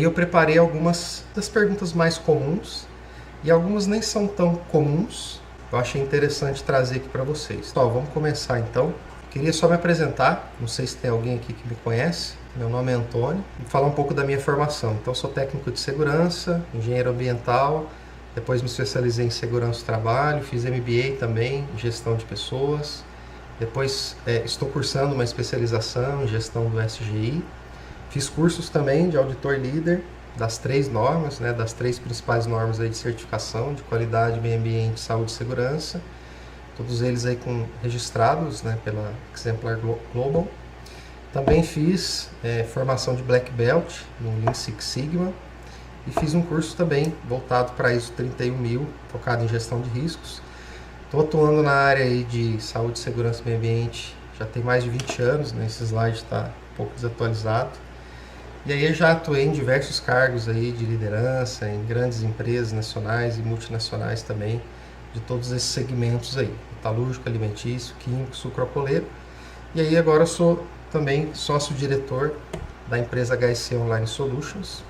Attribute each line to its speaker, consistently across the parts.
Speaker 1: eu preparei algumas das perguntas mais comuns e algumas nem são tão comuns. Eu achei interessante trazer aqui para vocês. Então, vamos começar então. Queria só me apresentar, não sei se tem alguém aqui que me conhece. Meu nome é Antônio e falar um pouco da minha formação. Então, sou técnico de segurança, engenheiro ambiental, depois me especializei em segurança do trabalho, fiz MBA também em gestão de pessoas. Depois estou cursando uma especialização em gestão do SGI. Fiz cursos também de auditor líder das 3 normas, das 3 principais normas aí de certificação de qualidade, meio ambiente, saúde e segurança. Todos eles aí registrados pela Exemplar Global. Também fiz formação de Black Belt no Lean Six Sigma e fiz um curso também voltado para ISO 31000, focado em gestão de riscos. Estou atuando na área aí de saúde, segurança e meio ambiente já tem mais de 20 anos, esse slide está um pouco desatualizado. E aí eu já atuei em diversos cargos aí de liderança, em grandes empresas nacionais e multinacionais também, de todos esses segmentos aí, metalúrgico, alimentício, químico, sucroalcooleiro. E aí agora eu sou também sócio-diretor da empresa HSC Online Solutions,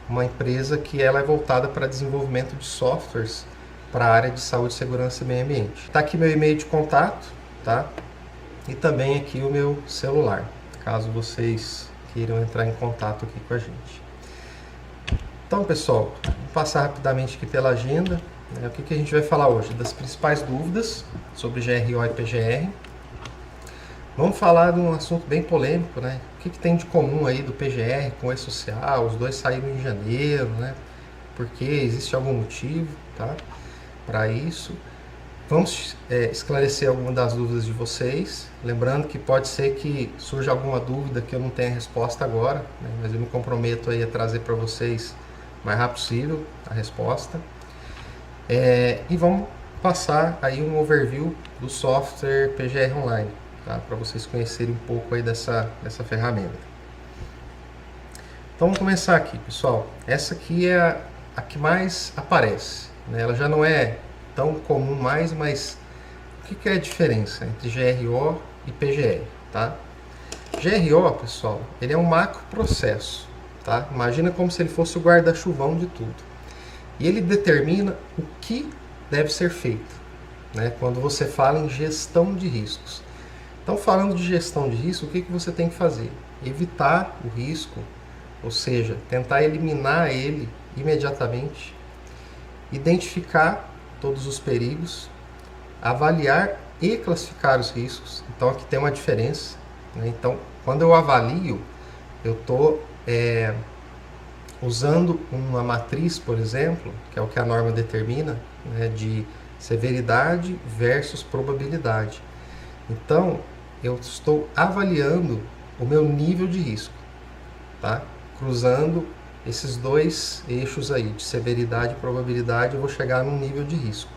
Speaker 1: uma empresa que ela é voltada para desenvolvimento de softwares para a área de saúde, segurança e meio ambiente. Está aqui meu e-mail de contato, tá? E também aqui o meu celular, caso vocês queiram entrar em contato aqui com a gente. Então, pessoal, vou passar rapidamente aqui pela agenda. O que a gente vai falar hoje? Das principais dúvidas sobre GRO e PGR. Vamos falar de um assunto bem polêmico, O que tem de comum aí do PGR com o E-Social? Os dois saíram em janeiro, Porque existe algum motivo, tá? Para isso. Vamos esclarecer algumas das dúvidas de vocês. Lembrando que pode ser que surja alguma dúvida que eu não tenha resposta agora, mas eu me comprometo aí a trazer para vocês o mais rápido possível a resposta. E vamos passar aí um overview do software PGR Online, tá? Para vocês conhecerem um pouco aí dessa ferramenta. Então vamos começar aqui, pessoal. Essa aqui é a que mais aparece, Ela já não é tão comum mais, mas o que é a diferença entre GRO e PGR, tá? GRO, pessoal, ele é um macro processo, tá? Imagina como se ele fosse o guarda-chuvão de tudo. E ele determina o que deve ser feito, quando você fala em gestão de riscos. Então, falando de gestão de risco, o que você tem que fazer? Evitar o risco, ou seja, tentar eliminar ele imediatamente, identificar todos os perigos, avaliar e classificar os riscos. Então, aqui tem uma diferença. Então, quando eu avalio, eu estou usando uma matriz, por exemplo, que é o que a norma determina, de severidade versus probabilidade. Então, eu estou avaliando o meu nível de risco, tá? Cruzando esses dois eixos aí, de severidade e probabilidade, eu vou chegar num nível de risco.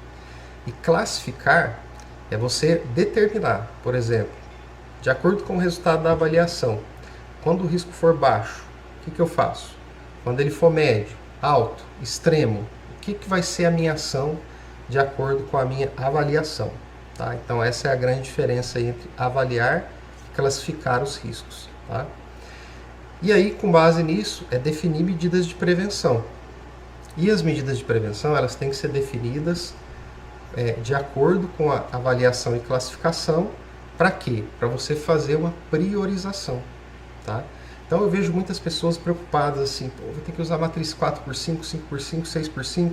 Speaker 1: E classificar é você determinar, por exemplo, de acordo com o resultado da avaliação, quando o risco for baixo, o que eu faço? Quando ele for médio, alto, extremo, o que vai ser a minha ação de acordo com a minha avaliação? Tá? Então essa é a grande diferença entre avaliar e classificar os riscos. Tá? E aí, com base nisso, é definir medidas de prevenção. E as medidas de prevenção, elas têm que ser definidas de acordo com a avaliação e classificação. Para quê? Para você fazer uma priorização. Tá? Então eu vejo muitas pessoas preocupadas assim, vou ter que usar matriz 4x5, 5x5, 6x5.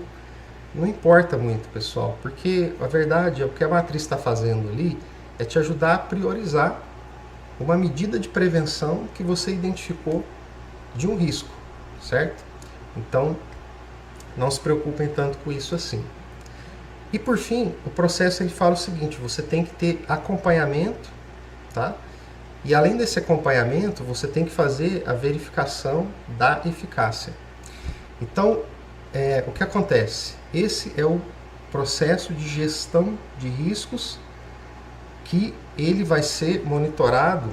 Speaker 1: Não importa muito, pessoal, porque a verdade é o que a matriz está fazendo ali é te ajudar a priorizar uma medida de prevenção que você identificou de um risco, certo? Então, não se preocupem tanto com isso assim. E por fim, o processo ele fala o seguinte, você tem que ter acompanhamento, tá? E além desse acompanhamento, você tem que fazer a verificação da eficácia. Então, o que acontece? Esse é o processo de gestão de riscos que ele vai ser monitorado,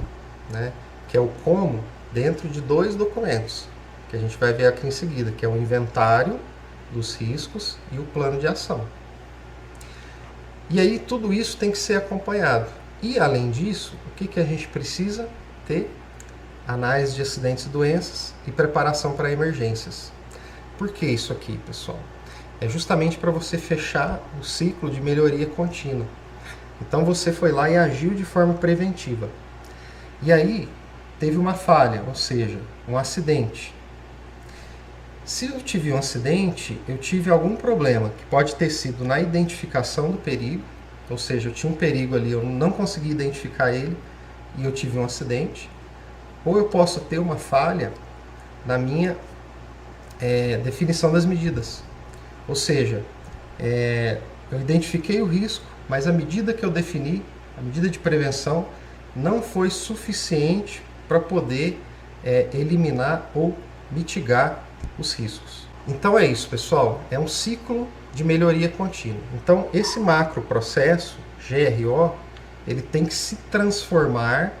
Speaker 1: que é o como, dentro de 2 documentos, que a gente vai ver aqui em seguida, que é o inventário dos riscos e o plano de ação. E aí tudo isso tem que ser acompanhado. E além disso, o que a gente precisa ter? análise de acidentes e doenças e preparação para emergências. Por que isso aqui, pessoal? É justamente para você fechar o ciclo de melhoria contínua. Então você foi lá e agiu de forma preventiva. E aí teve uma falha, ou seja, um acidente. Se eu tive um acidente, eu tive algum problema, que pode ter sido na identificação do perigo, ou seja, eu tinha um perigo ali, eu não consegui identificar ele e eu tive um acidente. Ou eu posso ter uma falha na minha definição das medidas. Ou seja, eu identifiquei o risco, mas a medida que eu defini, a medida de prevenção, não foi suficiente para poder eliminar ou mitigar os riscos. Então é isso, pessoal. É um ciclo de melhoria contínua. Então esse macro processo, GRO, ele tem que se transformar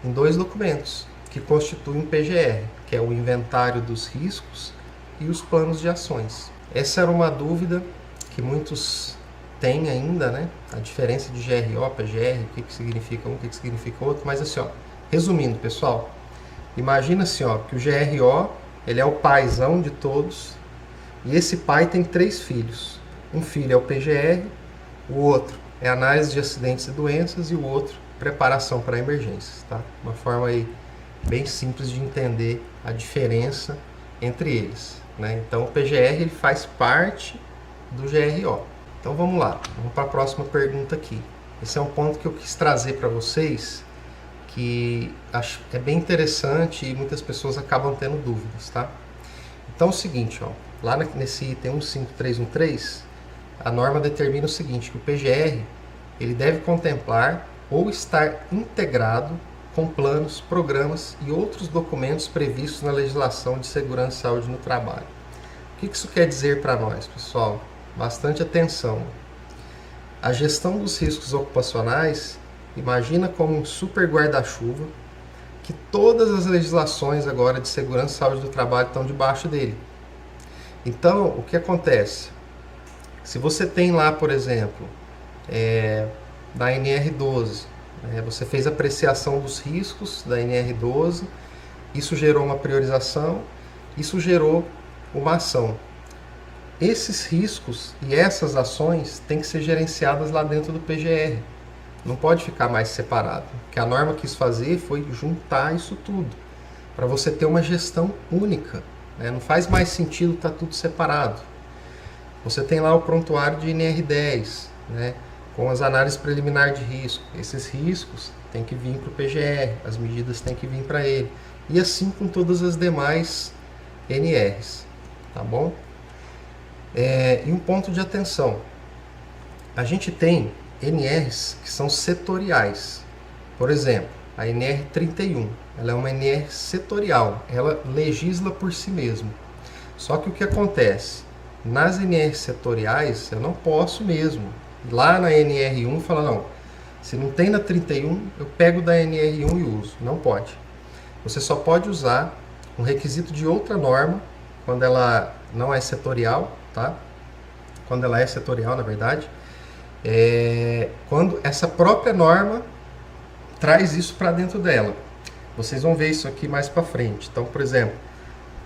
Speaker 1: em 2 documentos que constituem um PGR, que é o inventário dos riscos e os planos de ações. Essa era uma dúvida que muitos têm ainda, né? A diferença de GRO, PGR, o que significa um, o que significa outro. Mas assim, ó, resumindo, pessoal, imagina assim, ó, que o GRO, ele é o paizão de todos, e esse pai tem 3 filhos. Um filho é o PGR, o outro é análise de acidentes e doenças e o outro preparação para emergências, tá? Uma forma aí bem simples de entender a diferença entre eles, né? Então o PGR ele faz parte do GRO. Então vamos lá, vamos para a próxima pergunta aqui. Esse é um ponto que eu quis trazer para vocês, que acho é bem interessante e muitas pessoas acabam tendo dúvidas, tá? Então é o seguinte, ó, lá nesse item 15313, a norma determina o seguinte, que o PGR ele deve contemplar ou estar integrado com planos, programas e outros documentos previstos na legislação de segurança e saúde no trabalho. O que isso quer dizer para nós, pessoal? Bastante atenção. A gestão dos riscos ocupacionais, imagina como um super guarda-chuva que todas as legislações agora de segurança e saúde do trabalho estão debaixo dele. Então, o que acontece? Se você tem lá, por exemplo, da NR12, você fez a apreciação dos riscos da NR12, isso gerou uma priorização, isso gerou uma ação. Esses riscos e essas ações têm que ser gerenciadas lá dentro do PGR. Não pode ficar mais separado. O que a norma quis fazer foi juntar isso tudo, para você ter uma gestão única. Não faz mais sentido estar tudo separado. Você tem lá o prontuário de NR10, com as análises preliminares de risco. Esses riscos têm que vir para o PGR, as medidas têm que vir para ele. E assim com todas as demais NRs, tá bom? E um ponto de atenção. A gente tem NRs que são setoriais. Por exemplo, a NR31, ela é uma NR setorial, ela legisla por si mesma. Só que o que acontece? Nas NRs setoriais, eu não posso mesmo. Lá na NR1, fala, não, se não tem na 31, eu pego da NR1 e uso. Não pode. Você só pode usar um requisito de outra norma, quando ela não é setorial, tá? Quando ela é setorial, na verdade, quando essa própria norma traz isso para dentro dela. Vocês vão ver isso aqui mais para frente. Então, por exemplo,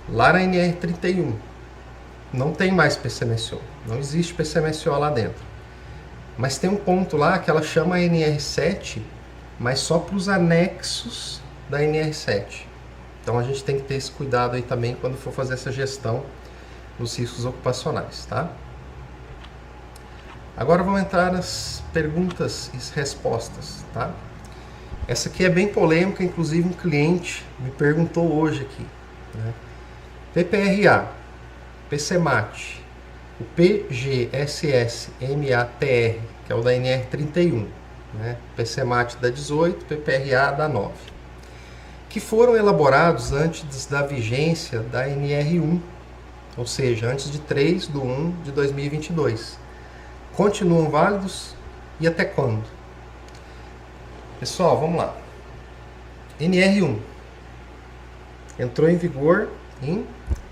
Speaker 1: lá na NR31, não tem mais PCMSO, não existe PCMSO lá dentro. Mas tem um ponto lá que ela chama a NR7, mas só para os anexos da NR7. Então a gente tem que ter esse cuidado aí também quando for fazer essa gestão dos riscos ocupacionais, tá? Agora vamos entrar nas perguntas e respostas, tá? Essa aqui é bem polêmica, inclusive um cliente me perguntou hoje aqui, PPRA, PCMAT, o PGSS-MATR, que é o da NR31, PCMAT da 18, PPRA da 9, que foram elaborados antes da vigência da NR1, ou seja, antes de 3/1/2022. Continuam válidos e até quando? Pessoal, vamos lá. NR1 entrou em vigor em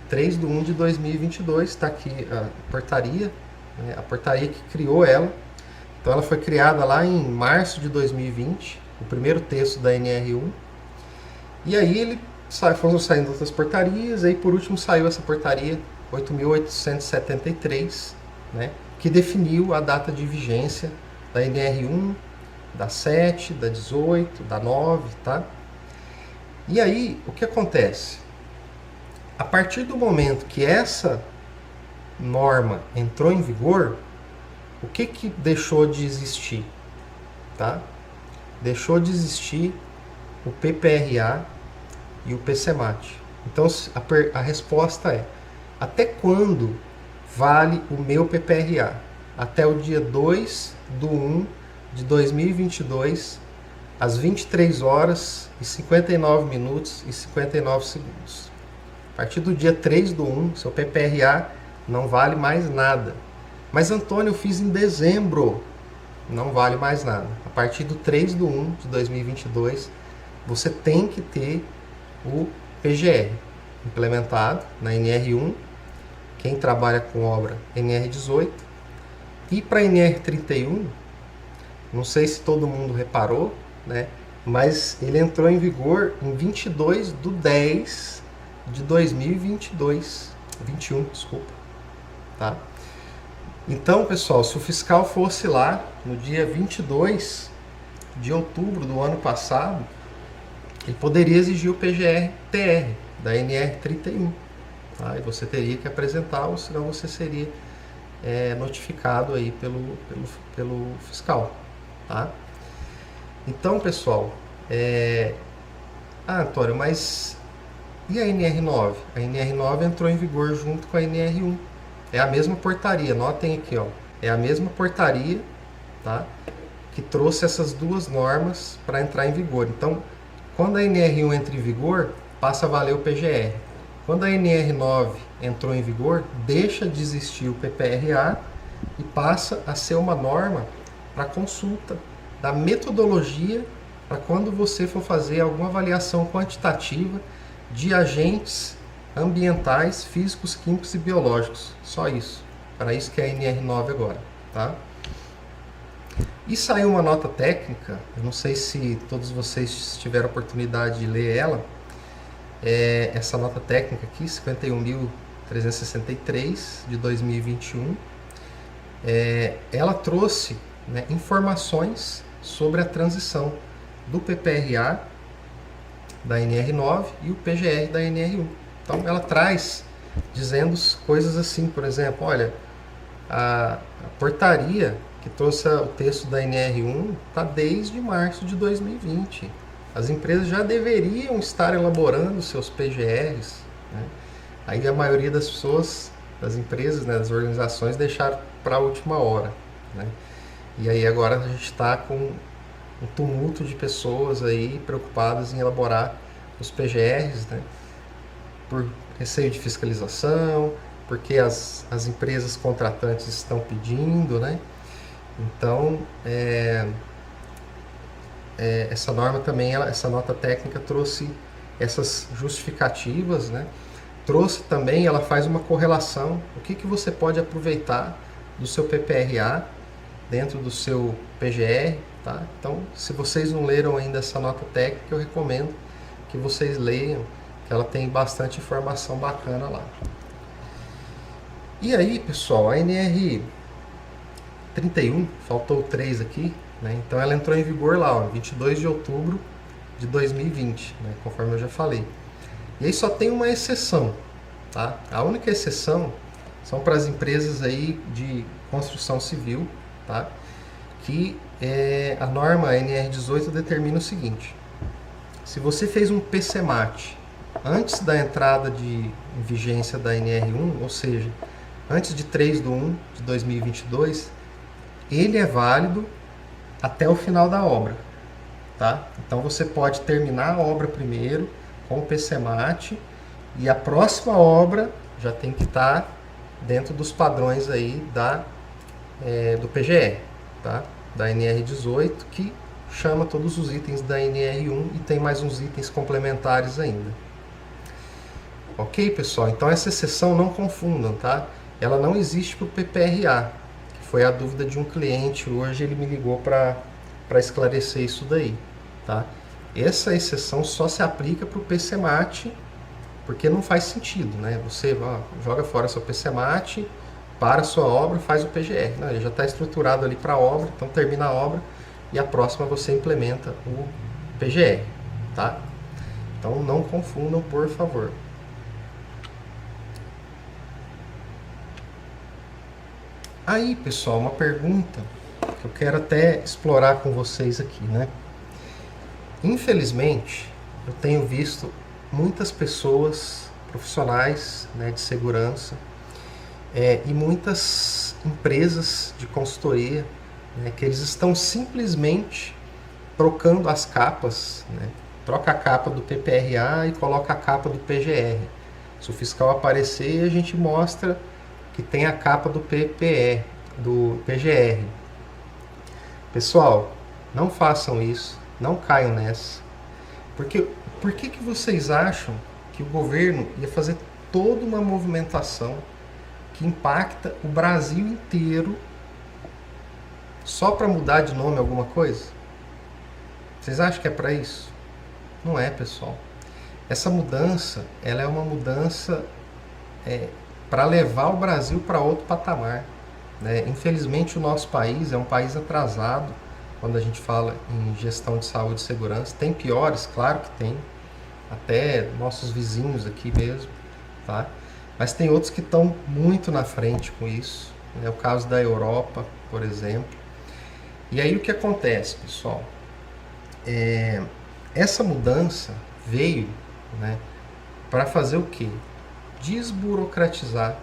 Speaker 1: 3/1/2022, está aqui a portaria, a portaria que criou ela. Então ela foi criada lá em março de 2020, o primeiro texto da NR1. E aí foram saindo outras portarias, aí por último saiu essa portaria 8.873, né, que definiu a data de vigência da NR1, da 7, da 18, da 9, tá? E aí, o que acontece? A partir do momento que essa norma entrou em vigor, o que deixou de existir? Tá? Deixou de existir o PPRA e o PCMAT. Então a resposta é: até quando vale o meu PPRA? Até o dia 2/1/2022, às 23 horas e 59 minutos e 59 segundos. A partir do dia 3/1, seu PPRA não vale mais nada. Mas, Antônio, eu fiz em dezembro. Não vale mais nada. A partir do 3/1/2022, você tem que ter o PGR implementado na NR1, quem trabalha com obra NR18. E para NR31, não sei se todo mundo reparou, né? Mas ele entrou em vigor em 22/10/2022. 21, desculpa. Tá? Então, pessoal, se o fiscal fosse lá no dia 22 de outubro do ano passado, ele poderia exigir o PGR-TR da NR31. Tá? E você teria que apresentar, ou senão você seria notificado aí pelo fiscal. Tá? Então, pessoal, Antônio, mas e a NR9? A NR9 entrou em vigor junto com a NR1. É a mesma portaria, notem aqui, ó. É a mesma portaria, tá? Que trouxe essas duas normas para entrar em vigor. Então, quando a NR1 entra em vigor, passa a valer o PGR. Quando a NR9 entrou em vigor, deixa de existir o PPRA e passa a ser uma norma para consulta da metodologia para quando você for fazer alguma avaliação quantitativa de agentes ambientais, físicos, químicos e biológicos. Só isso. Para isso que é a NR9 agora, tá? E saiu uma nota técnica, eu não sei se todos vocês tiveram a oportunidade de ler ela, essa nota técnica aqui, 51.363 de 2021, ela trouxe, né, informações sobre a transição do PPRA da NR9 e o PGR da NR1. Então ela traz dizendo coisas assim, por exemplo, olha, a portaria que trouxe o texto da NR1 está desde março de 2020. As empresas já deveriam estar elaborando seus PGRs, né? Aí a maioria das pessoas, das empresas, né, das organizações, deixaram para a última hora, né? E aí agora a gente está com um tumulto de pessoas aí preocupadas em elaborar os PGRs, né? Por receio de fiscalização, porque as empresas contratantes estão pedindo, né? Então, essa norma também, essa nota técnica trouxe essas justificativas, né? Trouxe também, ela faz uma correlação, o que você pode aproveitar do seu PPRA dentro do seu PGR, tá? Então, se vocês não leram ainda essa nota técnica, eu recomendo que vocês leiam, que ela tem bastante informação bacana lá. E aí, pessoal, a NR 31, faltou 3 aqui, né? Então ela entrou em vigor lá, ó, 22 de outubro de 2020, né? Conforme eu já falei. E aí só tem uma exceção, tá? A única exceção são para as empresas aí de construção civil, tá? Que a norma NR18 determina o seguinte: se você fez um PCMAT antes da entrada de vigência da NR1, ou seja, antes de 3/1/2022, ele é válido até o final da obra, tá? Então você pode terminar a obra primeiro com o PCMAT e a próxima obra já tem que estar dentro dos padrões aí do PGR, tá? Da NR18, que chama todos os itens da NR1 e tem mais uns itens complementares ainda. Ok, pessoal? Então essa exceção não confundam, tá? Ela não existe para o PPRA, que foi a dúvida de um cliente. Hoje ele me ligou para esclarecer isso daí, tá? Essa exceção só se aplica para o PCMAT, porque não faz sentido, né? Você joga fora seu PCMAT, para a sua obra, faz o PGR. Não, ele já está estruturado ali para a obra, então termina a obra e a próxima você implementa o PGR, tá? Então não confundam, por favor. Aí, pessoal, uma pergunta que eu quero até explorar com vocês aqui, né? Infelizmente, eu tenho visto muitas pessoas profissionais, né, de segurança e muitas empresas de consultoria, né, que eles estão simplesmente trocando as capas, né? Troca a capa do PPRA e coloca a capa do PGR. Se o fiscal aparecer, a gente mostra que tem a capa do PPR, do PGR. Pessoal, não façam isso, não caiam nessa. Porque por que vocês acham que o governo ia fazer toda uma movimentação que impacta o Brasil inteiro só para mudar de nome alguma coisa? Vocês acham que é para isso? Não é, pessoal. Essa mudança, ela é uma mudança para levar o Brasil para outro patamar, né? Infelizmente, o nosso país é um país atrasado quando a gente fala em gestão de saúde e segurança. Tem piores, claro que tem, até nossos vizinhos aqui mesmo, tá? Mas tem outros que estão muito na frente com isso. É o caso da Europa, por exemplo. E aí o que acontece, pessoal? Essa mudança veio, né, para fazer o quê? Desburocratizar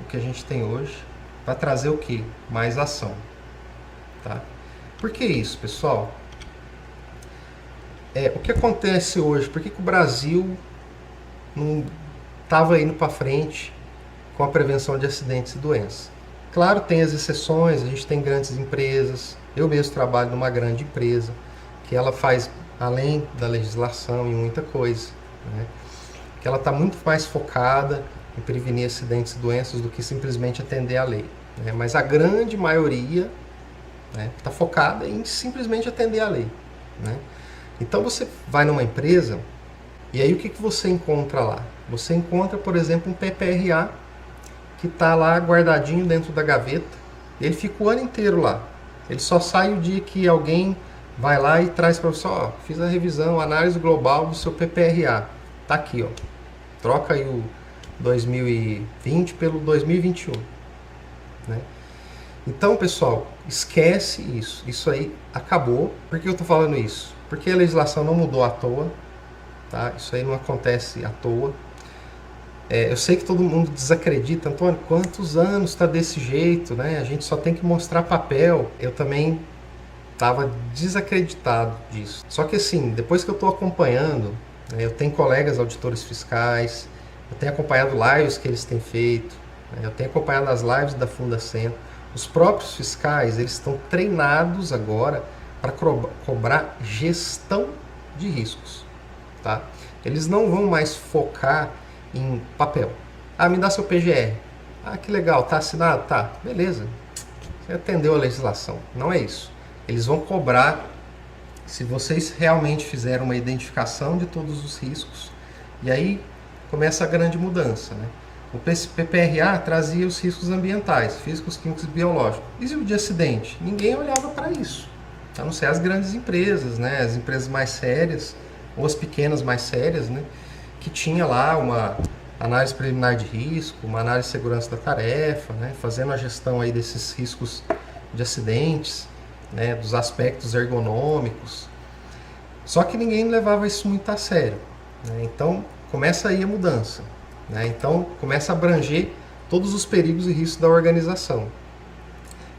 Speaker 1: o que a gente tem hoje, para trazer o quê? Mais ação. Tá? Por que isso, pessoal? O que acontece hoje? Por que o Brasil não estava indo para frente com a prevenção de acidentes e doenças? Claro, tem as exceções, a gente tem grandes empresas. Eu mesmo trabalho numa grande empresa que ela faz além da legislação e muita coisa, né? Que ela está muito mais focada em prevenir acidentes e doenças do que simplesmente atender à lei, né? Mas a grande maioria está focada em simplesmente atender à lei, né? Então você vai numa empresa e aí o que você encontra lá? Você encontra, por exemplo, um PPRA que está lá guardadinho dentro da gaveta. Ele fica o ano inteiro lá. Ele só sai o dia que alguém vai lá e traz para você, ó, fiz a revisão, análise global do seu PPRA. Tá aqui, ó. Troca aí o 2020 pelo 2021, né? Então, pessoal, esquece isso. Isso aí acabou. Por que eu tô falando isso? Porque a legislação não mudou à toa, tá? Isso aí não acontece à toa. Eu sei que todo mundo desacredita, Antônio, quantos anos está desse jeito, né? A gente só tem que mostrar papel. Eu também estava desacreditado disso. Só que assim, depois que eu estou acompanhando, né, eu tenho colegas auditores fiscais, eu tenho acompanhado lives que eles têm feito, né, eu tenho acompanhado as lives da Fundacentro. Os próprios fiscais, eles estão treinados agora para cobrar gestão de riscos, tá? Eles não vão mais focar em papel. Ah, me dá seu PGR. Ah, que legal, tá assinado? Tá, beleza. Você atendeu a legislação. Não é isso. Eles vão cobrar se vocês realmente fizeram uma identificação de todos os riscos. E aí começa a grande mudança, né? O PPRA trazia os riscos ambientais, físicos, químicos e biológicos. E o de acidente? Ninguém olhava para isso. A não ser as grandes empresas, né? As empresas mais sérias, ou as pequenas mais sérias, né? Que tinha lá uma análise preliminar de risco, uma análise de segurança da tarefa, né? Fazendo a gestão aí desses riscos de acidentes, né? Dos aspectos ergonômicos. Só que ninguém levava isso muito a sério, né? Então começa aí a mudança, né? Então começa a abranger todos os perigos e riscos da organização.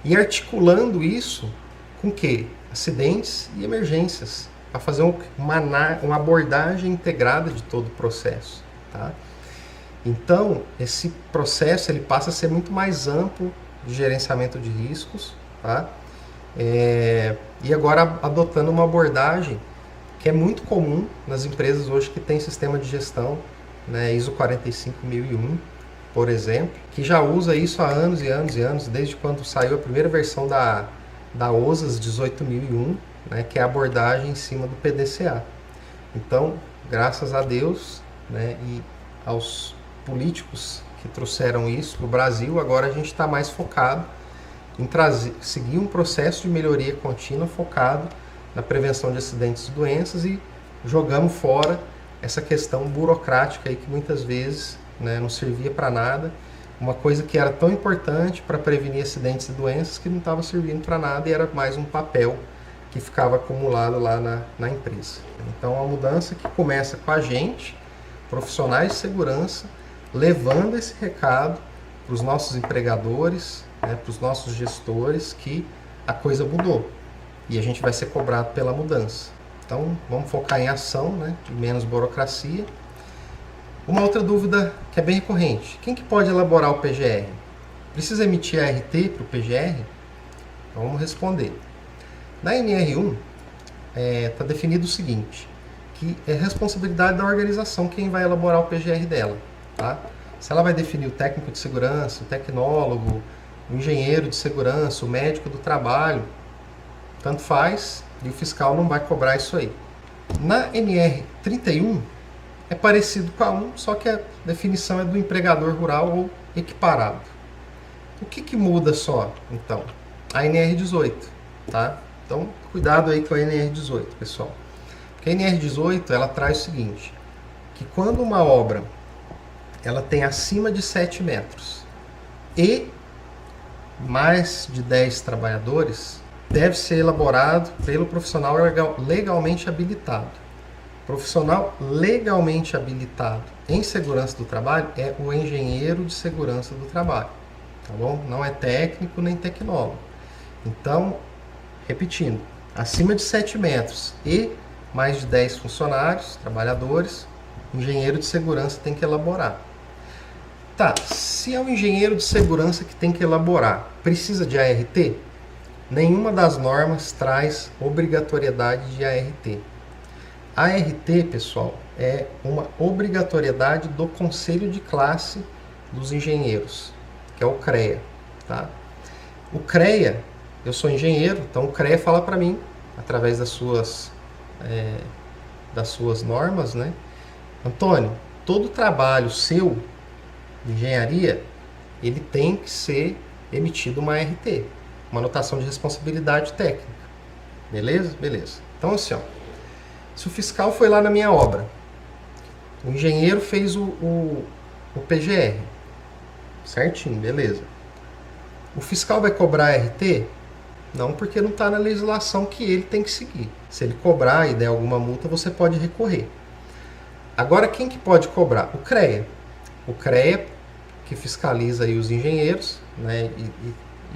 Speaker 1: E articulando isso com o quê? Acidentes e emergências, para fazer uma abordagem integrada de todo o processo, tá? Então, esse processo ele passa a ser muito mais amplo de gerenciamento de riscos, tá? E agora adotando uma abordagem que é muito comum nas empresas hoje que tem sistema de gestão, né, ISO 45001, por exemplo, que já usa isso há anos e anos e anos, desde quando saiu a primeira versão da OSAS 18001, né, que é a abordagem em cima do PDCA. Então, graças a Deus, né, e aos políticos que trouxeram isso para o Brasil, agora a gente está mais focado em seguir um processo de melhoria contínua focado na prevenção de acidentes e doenças, e jogamos fora essa questão burocrática aí que muitas vezes, né, não servia para nada, uma coisa que era tão importante para prevenir acidentes e doenças que não estava servindo para nada e era mais um papel que ficava acumulado lá na empresa. Então, a mudança que começa com a gente, profissionais de segurança, levando esse recado para os nossos empregadores, né, para os nossos gestores, que a coisa mudou e a gente vai ser cobrado pela mudança. Então, vamos focar em ação, né, e menos burocracia. Uma outra dúvida que é bem recorrente: quem que pode elaborar o PGR? Precisa emitir a RT para o PGR? Então, vamos responder. Na NR1 está definido o seguinte, que é responsabilidade da organização quem vai elaborar o PGR dela. Tá? Se ela vai definir o técnico de segurança, o tecnólogo, o engenheiro de segurança, o médico do trabalho, tanto faz, e o fiscal não vai cobrar isso aí. Na NR31 é parecido com a 1, só que a definição é do empregador rural ou equiparado. O que muda só, então? A NR18, tá? Então, cuidado aí com a NR18, pessoal. Porque a NR18, ela traz o seguinte, que quando uma obra ela tem acima de 7 metros e mais de 10 trabalhadores, deve ser elaborado pelo profissional legalmente habilitado. Profissional legalmente habilitado em segurança do trabalho é o engenheiro de segurança do trabalho, tá bom? Não é técnico nem tecnólogo. Então, repetindo, acima de 7 metros e mais de 10 funcionários, trabalhadores, o engenheiro de segurança tem que elaborar. Tá, se é o engenheiro de segurança que tem que elaborar, precisa de ART? Nenhuma das normas traz obrigatoriedade de ART. A ART, pessoal, é uma obrigatoriedade do Conselho de Classe dos Engenheiros, que é o CREA. Tá? O CREA, eu sou engenheiro, então o CREA fala para mim, através das suas normas, né? Antônio, todo trabalho seu de engenharia, ele tem que ser emitido uma ART, uma anotação de responsabilidade técnica. Beleza? Beleza. Então, assim, ó, se o fiscal foi lá na minha obra, o engenheiro fez o PGR, certinho, beleza. O fiscal vai cobrar RT? Não, porque não está na legislação que ele tem que seguir. Se ele cobrar e der alguma multa, você pode recorrer. Agora, quem que pode cobrar? O CREA. O CREA, que fiscaliza aí os engenheiros, né,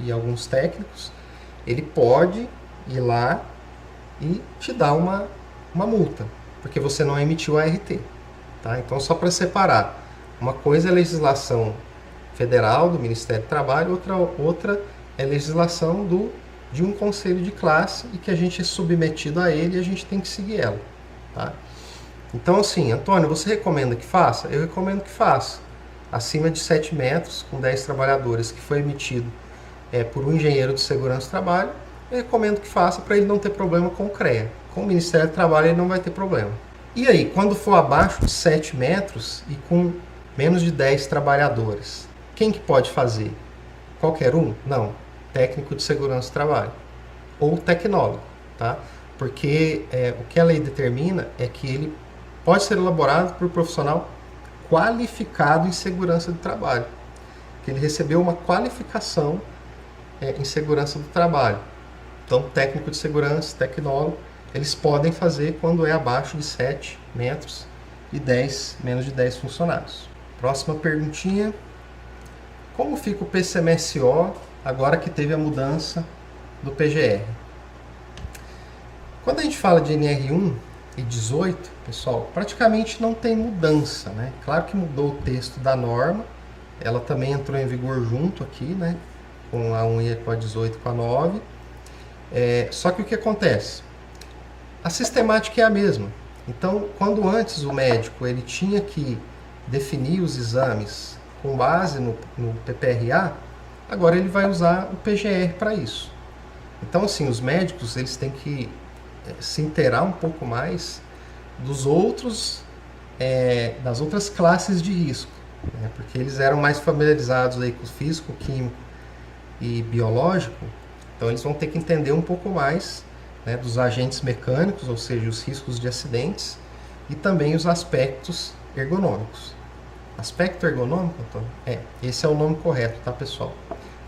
Speaker 1: e alguns técnicos, ele pode ir lá e te dar uma multa, porque você não emitiu a RT. Tá? Então, só para separar, uma coisa é a legislação federal do Ministério do Trabalho, outra é a legislação de um conselho de classe e que a gente é submetido a ele e a gente tem que seguir ela. Tá? Então, assim, Antônio, você recomenda que faça? Eu recomendo que faça. Acima de 7 metros, com 10 trabalhadores, que foi emitido por um engenheiro de segurança do trabalho, eu recomendo que faça para ele não ter problema com o CREA. Com o Ministério do Trabalho ele não vai ter problema. E aí, quando for abaixo de 7 metros e com menos de 10 trabalhadores, quem que pode fazer? Qualquer um? Não. Técnico de segurança do trabalho. Ou tecnólogo, tá? Porque o que a lei determina é que ele pode ser elaborado por profissional qualificado em segurança do trabalho. Que ele recebeu uma qualificação em segurança do trabalho. Então, técnico de segurança, tecnólogo, eles podem fazer quando é abaixo de 7 metros e menos de 10 funcionários. Próxima perguntinha. Como fica o PCMSO agora que teve a mudança do PGR? Quando a gente fala de NR1 e 18, pessoal, praticamente não tem mudança, né? Claro que mudou o texto da norma, ela também entrou em vigor junto aqui, né? Com a 1 e com a 18 com a 9. Só que o que acontece? A sistemática é a mesma. Então, quando antes o médico ele tinha que definir os exames com base no PPRA, agora ele vai usar o PGR para isso. Então, assim, os médicos eles têm que se inteirar um pouco mais dos outros, das outras classes de risco, né? Porque eles eram mais familiarizados aí com o físico, químico e biológico, então eles vão ter que entender um pouco mais, né, dos agentes mecânicos, ou seja, os riscos de acidentes, e também os aspectos ergonômicos. Aspecto ergonômico, Antônio? Esse é o nome correto, tá, pessoal?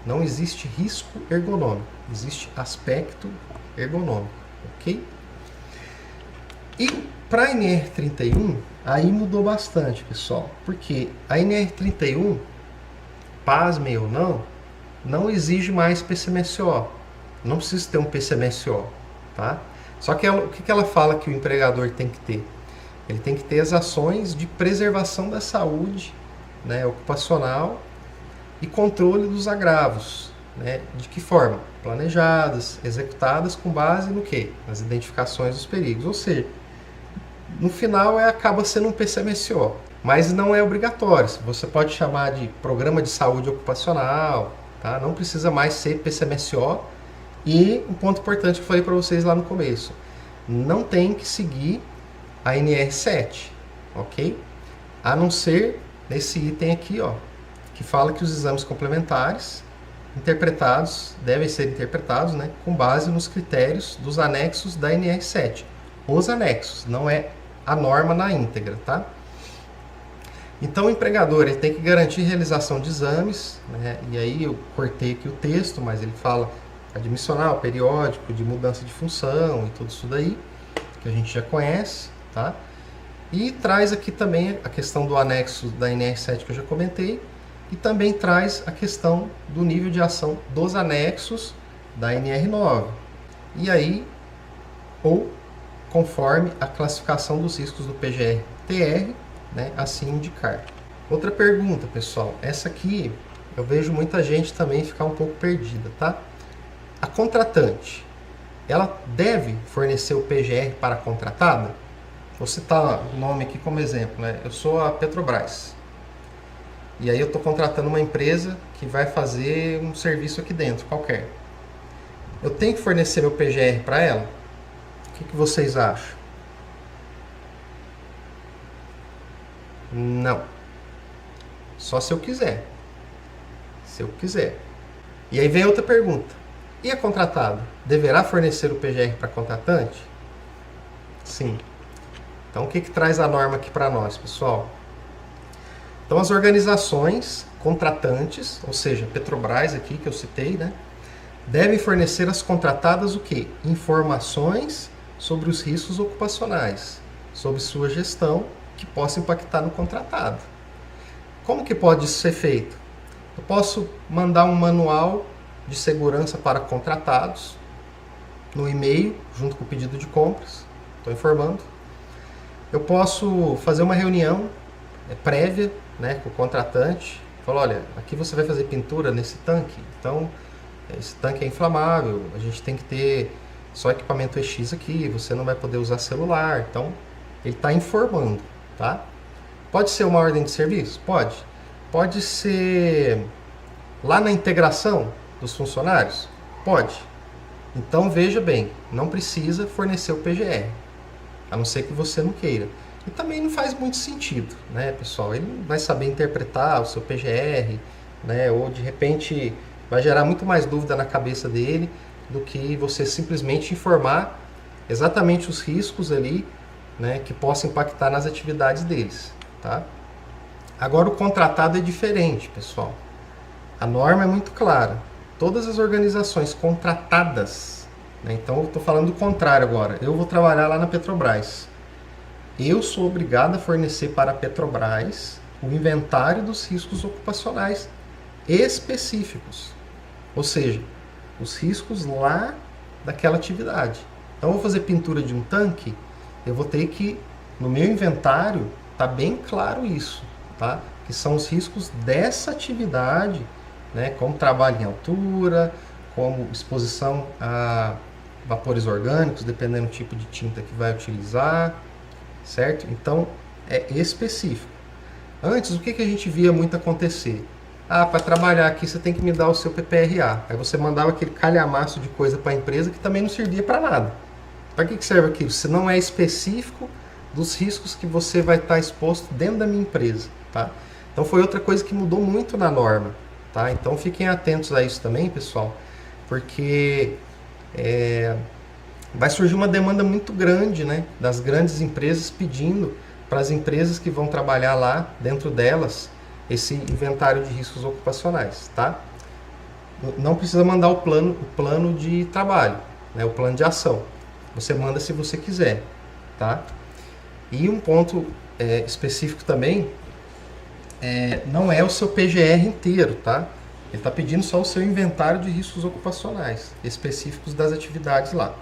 Speaker 1: Não existe risco ergonômico, existe aspecto ergonômico, ok? E para a NR31, aí mudou bastante, pessoal, porque a NR31, pasmem ou não exige mais PCMSO, não precisa ter um PCMSO, tá? Só que o que ela fala que o empregador tem que ter? Ele tem que ter as ações de preservação da saúde, né, ocupacional e controle dos agravos, né? De que forma? Planejadas, executadas com base no quê? Nas identificações dos perigos. Ou seja, no final acaba sendo um PCMSO, mas não é obrigatório. Você pode chamar de Programa de Saúde Ocupacional, tá? Não precisa mais ser PCMSO. E um ponto importante que eu falei para vocês lá no começo, não tem que seguir a NR7, ok? A não ser nesse item aqui, ó, que fala que os exames complementares devem ser interpretados, né, com base nos critérios dos anexos da NR7. Os anexos, não é a norma na íntegra, tá? Então o empregador ele tem que garantir realização de exames, né, e aí eu cortei aqui o texto, mas ele fala admissional, periódico, de mudança de função e tudo isso daí, que a gente já conhece, tá? E traz aqui também a questão do anexo da NR7 que eu já comentei, e também traz a questão do nível de ação dos anexos da NR9. E aí, ou conforme a classificação dos riscos do PGR-TR, né, assim indicar. Outra pergunta, pessoal, essa aqui eu vejo muita gente também ficar um pouco perdida, tá? A contratante, ela deve fornecer o PGR para a contratada? Vou citar o nome aqui como exemplo, né? Eu sou a Petrobras. E aí eu estou contratando uma empresa que vai fazer um serviço aqui dentro, qualquer. Eu tenho que fornecer meu PGR para ela? O que vocês acham? Não. Só se eu quiser. Se eu quiser. E aí vem outra pergunta. E a contratada? Deverá fornecer o PGR para a contratante? Sim. Então o que traz a norma aqui para nós, pessoal? Então as organizações contratantes, ou seja, Petrobras aqui que eu citei, né, devem fornecer às contratadas o quê? Informações sobre os riscos ocupacionais, sobre sua gestão, que possa impactar no contratado. Como que pode isso ser feito? Eu posso mandar um manual de segurança para contratados no e-mail, junto com o pedido de compras, estou informando. Eu posso fazer uma reunião prévia, né, com o contratante, falar, olha, aqui você vai fazer pintura nesse tanque, então esse tanque é inflamável, a gente tem que ter só equipamento EX aqui, você não vai poder usar celular, então ele está informando, tá? Pode ser uma ordem de serviço? Pode. Pode ser lá na integração dos funcionários? Pode. Então veja bem, não precisa fornecer o PGR, a não ser que você não queira. E também não faz muito sentido, né, pessoal? Ele vai saber interpretar o seu PGR, né, ou de repente vai gerar muito mais dúvida na cabeça dele do que você simplesmente informar exatamente os riscos ali, né, que possam impactar nas atividades deles, tá? Agora o contratado é diferente, pessoal. A norma é muito clara. Todas as organizações contratadas, né, então eu estou falando do contrário agora. Eu vou trabalhar lá na Petrobras. Eu sou obrigado a fornecer para a Petrobras o inventário dos riscos ocupacionais específicos. Ou seja, os riscos lá daquela atividade. Então, eu vou fazer pintura de um tanque, eu vou ter que, no meu inventário, tá bem claro isso, tá? Que são os riscos dessa atividade, né? Como trabalho em altura, como exposição a vapores orgânicos, dependendo do tipo de tinta que vai utilizar, certo? Então, é específico. Antes, o que a gente via muito acontecer? Ah, para trabalhar aqui você tem que me dar o seu PPRA. Aí você mandava aquele calhamaço de coisa para a empresa que também não servia para nada. Para que serve aquilo? Se não é específico dos riscos que você vai estar exposto dentro da minha empresa, tá? Então foi outra coisa que mudou muito na norma, tá? Então fiquem atentos a isso também, pessoal, porque vai surgir uma demanda muito grande, né, das grandes empresas pedindo para as empresas que vão trabalhar lá, dentro delas, esse inventário de riscos ocupacionais, tá? Não precisa mandar o plano de trabalho, né, o plano de ação. Você manda se você quiser, tá? E um ponto específico também, não é o seu PGR inteiro, tá? Ele está pedindo só o seu inventário de riscos ocupacionais, específicos das atividades lá.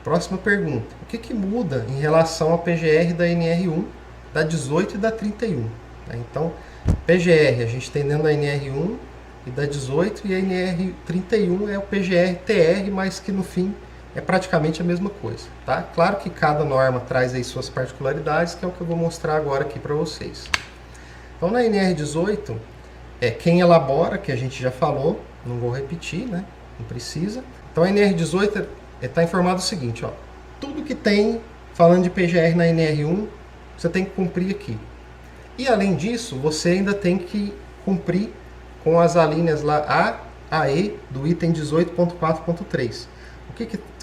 Speaker 1: Próxima pergunta. O que muda em relação ao PGR da NR1, da 18 e da 31? Então, PGR a gente tem dentro da NR1 e da 18, e a NR31 é o PGR-TR, mas que no fim é praticamente a mesma coisa, tá? Claro que cada norma traz aí suas particularidades, que é o que eu vou mostrar agora aqui para vocês. Então, na NR18, quem elabora, que a gente já falou, não vou repetir, né? Não precisa. Então, a NR18 está informado o seguinte, ó, tudo que tem falando de PGR na NR1, você tem que cumprir aqui. E além disso, você ainda tem que cumprir com as alíneas lá A, E do item 18.4.3. O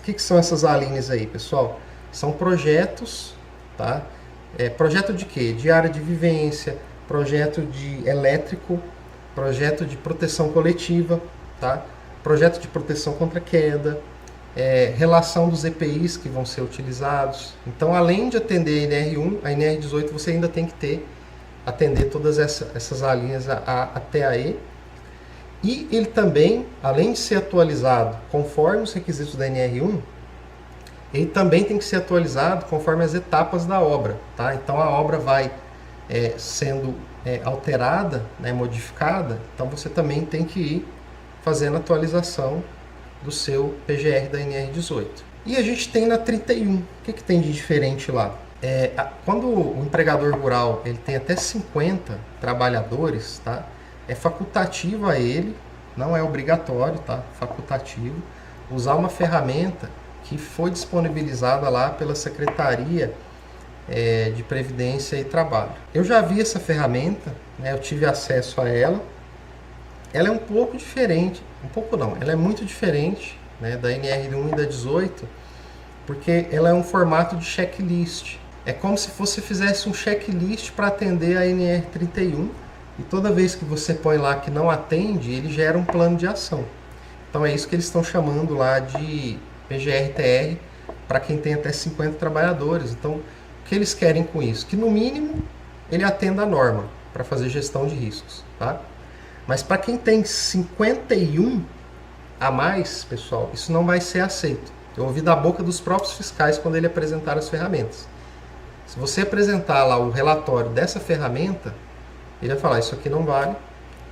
Speaker 1: que são essas alíneas aí, pessoal? São projetos, tá? Projeto de quê? De área de vivência, projeto de elétrico, projeto de proteção coletiva, tá? Projeto de proteção contra queda, relação dos EPIs que vão ser utilizados. Então, além de atender a NR1, a NR18 você ainda tem que atender todas essas alíneas até a E. E ele também, além de ser atualizado conforme os requisitos da NR1, ele também tem que ser atualizado conforme as etapas da obra, tá? Então, a obra vai sendo alterada, né, modificada, então você também tem que ir fazendo a atualização do seu PGR da NR18. E a gente tem na 31. O que tem de diferente lá? Quando o empregador rural ele tem até 50 trabalhadores, tá? É facultativo a ele, não é obrigatório, tá? Facultativo, usar uma ferramenta que foi disponibilizada lá pela Secretaria de Previdência e Trabalho. Eu já vi essa ferramenta, né? Eu tive acesso a ela. Ela é um pouco diferente, um pouco não, ela é muito diferente, né, da NR1 e da 18, porque ela é um formato de checklist. É como se você fizesse um checklist para atender a NR31, e toda vez que você põe lá que não atende, ele gera um plano de ação. Então é isso que eles estão chamando lá de PGR-TR para quem tem até 50 trabalhadores. Então, o que eles querem com isso? Que no mínimo ele atenda a norma para fazer gestão de riscos, tá? Mas para quem tem 51 a mais, pessoal, isso não vai ser aceito. Eu ouvi da boca dos próprios fiscais quando ele apresentar as ferramentas. Se você apresentar lá o relatório dessa ferramenta, ele vai falar, isso aqui não vale,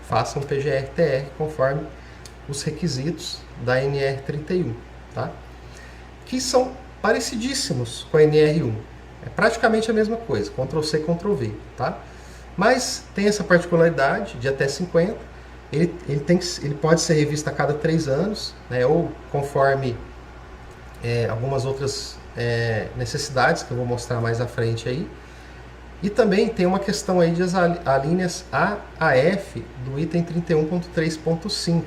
Speaker 1: faça um PGR-TR conforme os requisitos da NR31, tá? Que são parecidíssimos com a NR1. É praticamente a mesma coisa, Ctrl+C, Ctrl+V, tá? Mas tem essa particularidade de até 50, ele pode ser revisto a cada 3 anos, né, ou conforme algumas outras necessidades que eu vou mostrar mais à frente aí. E também tem uma questão aí das alíneas A a F do item 31.3.5.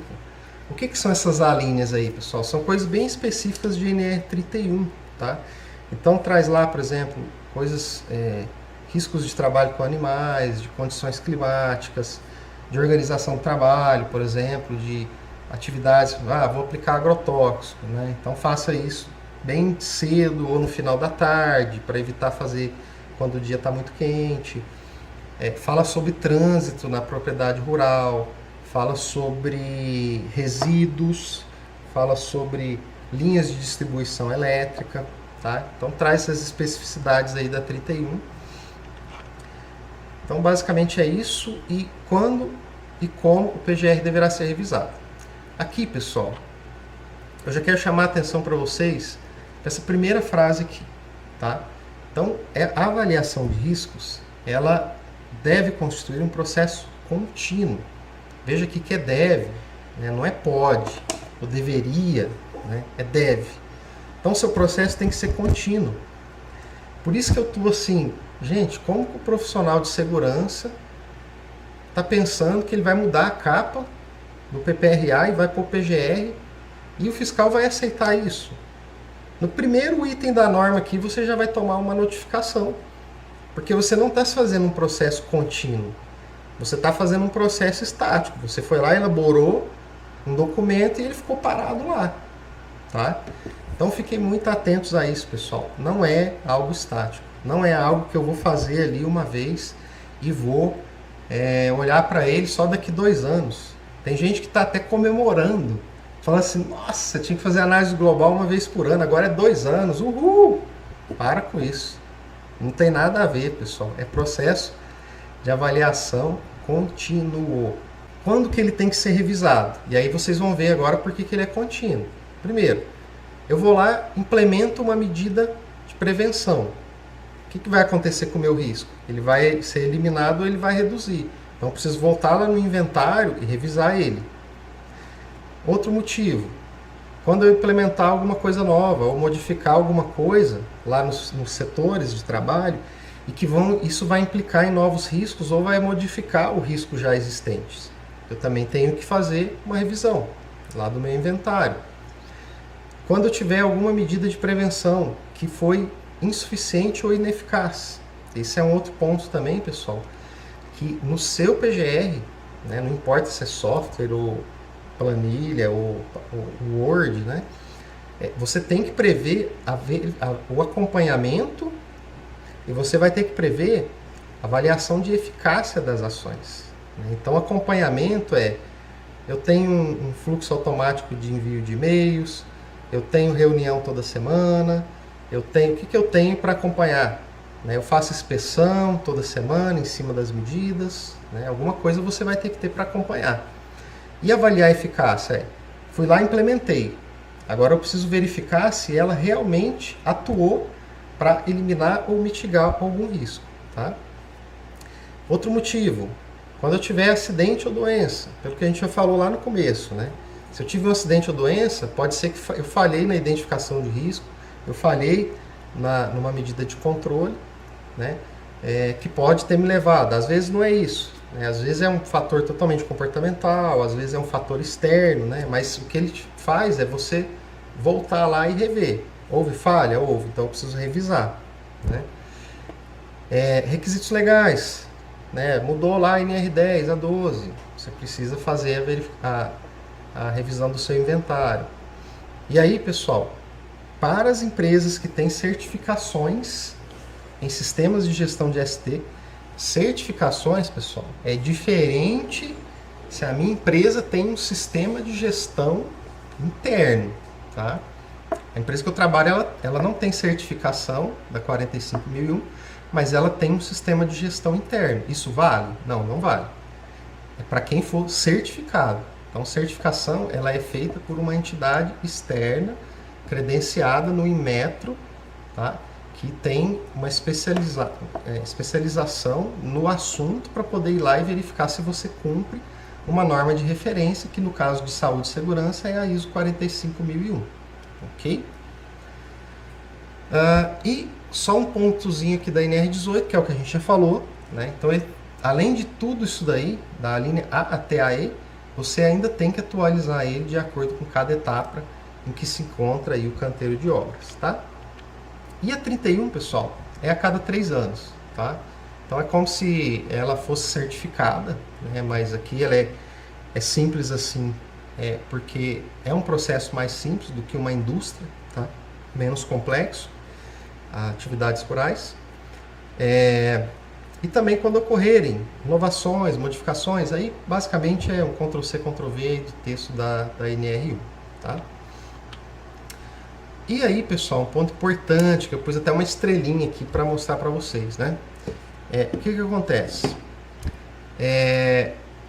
Speaker 1: O que são essas alíneas aí, pessoal? São coisas bem específicas de NR31, tá? Então traz lá, por exemplo, coisas... riscos de trabalho com animais, de condições climáticas, de organização do trabalho, por exemplo, de atividades, vou aplicar agrotóxico, né? Então faça isso bem cedo ou no final da tarde, para evitar fazer quando o dia está muito quente. Fala sobre trânsito na propriedade rural, fala sobre resíduos, fala sobre linhas de distribuição elétrica, tá? Então traz essas especificidades aí da 31. Então, basicamente é isso, e quando e como o PGR deverá ser revisado. Aqui, pessoal, eu já quero chamar a atenção para vocês essa primeira frase aqui, tá? Então, a avaliação de riscos, ela deve constituir um processo contínuo. Veja aqui que é deve, né? Não é pode, ou deveria, né? É deve. Então, seu processo tem que ser contínuo. Por isso que eu estou assim, gente, como que o profissional de segurança está pensando que ele vai mudar a capa do PPRA e vai para o PGR e o fiscal vai aceitar isso? No primeiro item da norma aqui, você já vai tomar uma notificação, porque você não está fazendo um processo contínuo, você está fazendo um processo estático. Você foi lá, elaborou um documento e ele ficou parado lá, tá? Então fiquem muito atentos a isso, pessoal. Não é algo estático, não é algo que eu vou fazer ali uma vez e vou olhar para ele só daqui 2 anos. Tem gente que está até comemorando, falando assim, nossa, tinha que fazer análise global uma vez por ano, agora é 2 anos, uhul! Para com isso. Não tem nada a ver, pessoal. É processo de avaliação contínuo. Quando que ele tem que ser revisado? E aí vocês vão ver agora por que ele é contínuo. Primeiro, eu vou lá, implemento uma medida de prevenção. O que vai acontecer com o meu risco? Ele vai ser eliminado ou ele vai reduzir. Então eu preciso voltar lá no inventário e revisar ele. Outro motivo, quando eu implementar alguma coisa nova ou modificar alguma coisa lá nos setores de trabalho e que isso vai implicar em novos riscos ou vai modificar o risco já existente, eu também tenho que fazer uma revisão lá do meu inventário. Quando eu tiver alguma medida de prevenção que foi insuficiente ou ineficaz, esse é um outro ponto também, pessoal, que no seu PGR, né, não importa se é software ou planilha ou Word, né, você tem que prever o acompanhamento e você vai ter que prever a avaliação de eficácia das ações. Então, acompanhamento eu tenho um fluxo automático de envio de e-mails, eu tenho reunião toda semana, o que eu tenho para acompanhar? Eu faço inspeção toda semana em cima das medidas, alguma coisa você vai ter que ter para acompanhar. E avaliar a eficácia? Fui lá e implementei. Agora eu preciso verificar se ela realmente atuou para eliminar ou mitigar algum risco. Tá? Outro motivo, quando eu tiver acidente ou doença, pelo que a gente já falou lá no começo, né? Se eu tive um acidente ou doença, pode ser que eu falhei na identificação de risco, eu falhei numa medida de controle, né? Que pode ter me levado. Às vezes não é isso, né? Às vezes é um fator totalmente comportamental, às vezes é um fator externo, né? Mas o que ele faz é você voltar lá e rever. Houve falha? Houve, então eu preciso revisar, né? Requisitos legais, né? Mudou lá em NR10 a 12, você precisa fazer a revisão do seu inventário. E aí, pessoal, para as empresas que têm certificações em sistemas de gestão de ST, certificações, pessoal, é diferente se a minha empresa tem um sistema de gestão interno, tá? A empresa que eu trabalho, ela não tem certificação da 45001, mas ela tem um sistema de gestão interno. Isso vale? Não, não vale. É para quem for certificado. Então, certificação ela é feita por uma entidade externa, credenciada no Inmetro, tá? Que tem uma especialização no assunto para poder ir lá e verificar se você cumpre uma norma de referência, que no caso de saúde e segurança é a ISO 45001. Ok? E só um pontozinho aqui da NR18, que é o que a gente já falou, né? Então, além de tudo isso daí, da linha A até a E, você ainda tem que atualizar ele de acordo com cada etapa em que se encontra aí o canteiro de obras, tá? E a 31, pessoal, é a cada 3 anos, tá? Então é como se ela fosse certificada, né? Mas aqui ela é simples assim, porque é um processo mais simples do que uma indústria, tá? Menos complexo, atividades rurais. E também quando ocorrerem inovações, modificações, aí basicamente é um Ctrl+C, Ctrl+V do texto da NR1, tá? E aí, pessoal, um ponto importante, que eu pus até uma estrelinha aqui para mostrar para vocês, né? O que acontece?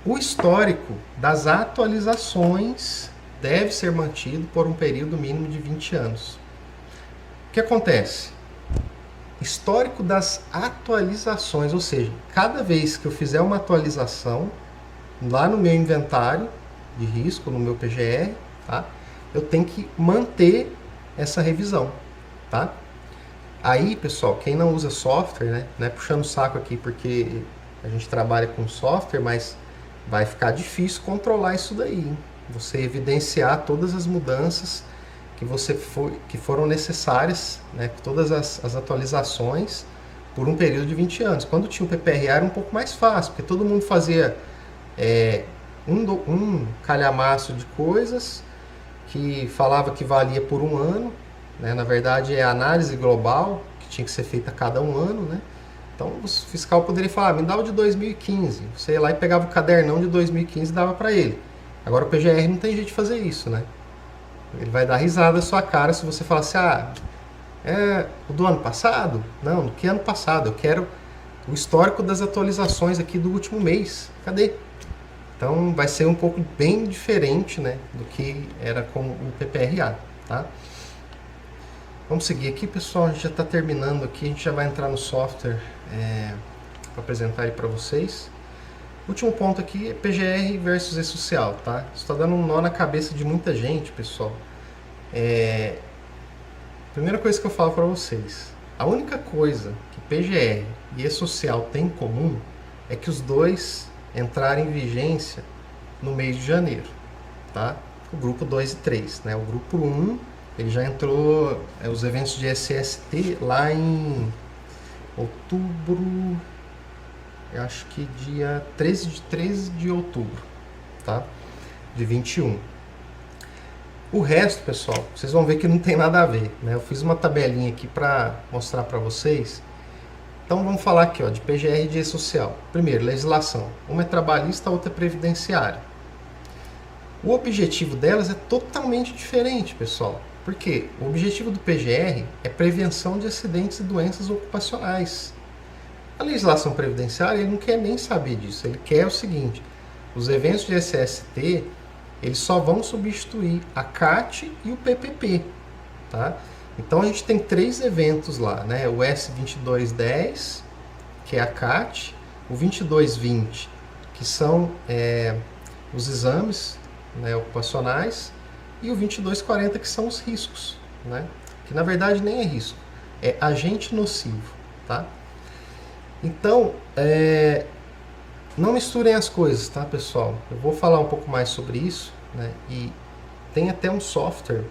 Speaker 1: O histórico das atualizações deve ser mantido por um período mínimo de 20 anos. O que acontece? Histórico das atualizações, ou seja, cada vez que eu fizer uma atualização lá no meu inventário de risco, no meu PGR, tá? Eu tenho que manter essa revisão, tá? Aí, pessoal, quem não usa software, né, não é puxando o saco aqui porque a gente trabalha com software, mas vai ficar difícil controlar isso daí, hein? Você evidenciar todas as mudanças que foram necessárias, né, todas as atualizações por um período de 20 anos. Quando tinha o PPRA era um pouco mais fácil, porque todo mundo fazia um calhamaço de coisas que falava que valia por um ano, né? Na verdade é a análise global que tinha que ser feita a cada um ano, né? Então o fiscal poderia falar, me dá o de 2015. Você ia lá e pegava o cadernão de 2015 e dava para ele. Agora o PGR não tem jeito de fazer isso, né? Ele vai dar risada na sua cara se você falar assim, é o do ano passado? Não, que ano passado? Eu quero o histórico das atualizações aqui do último mês. Cadê? Então vai ser um pouco bem diferente, né, do que era com o PPRA, tá? Vamos seguir aqui, pessoal. A gente já está terminando aqui. A gente já vai entrar no software para apresentar ele para vocês. Último ponto aqui é PGR versus E-Social, tá? Isso está dando um nó na cabeça de muita gente, pessoal. Primeira coisa que eu falo para vocês. A única coisa que PGR e E-Social têm em comum é que os dois entraram em vigência no mês de janeiro, tá? O grupo 2 e 3, né? O grupo 1, ele já entrou, os eventos de SST lá em outubro, eu acho que dia 13 de outubro, tá? De 21. O resto, pessoal, vocês vão ver que não tem nada a ver, né? Eu fiz uma tabelinha aqui para mostrar para vocês. Então vamos falar aqui, ó, de PGR e de E-Social. Primeiro, legislação. Uma é trabalhista, a outra é previdenciária. O objetivo delas é totalmente diferente, pessoal. Por quê? O objetivo do PGR é prevenção de acidentes e doenças ocupacionais. A legislação previdenciária, ele não quer nem saber disso. Ele quer o seguinte, os eventos de SST, eles só vão substituir a CAT e o PPP, tá? Então a gente tem 3 eventos lá, né? O S2210, que é a CAT, o 2220, que são os exames, né, ocupacionais, e o 2240, que são os riscos, né? Que na verdade nem é risco, é agente nocivo, tá? Então, não misturem as coisas, tá, pessoal? Eu vou falar um pouco mais sobre isso, né? E tem até um software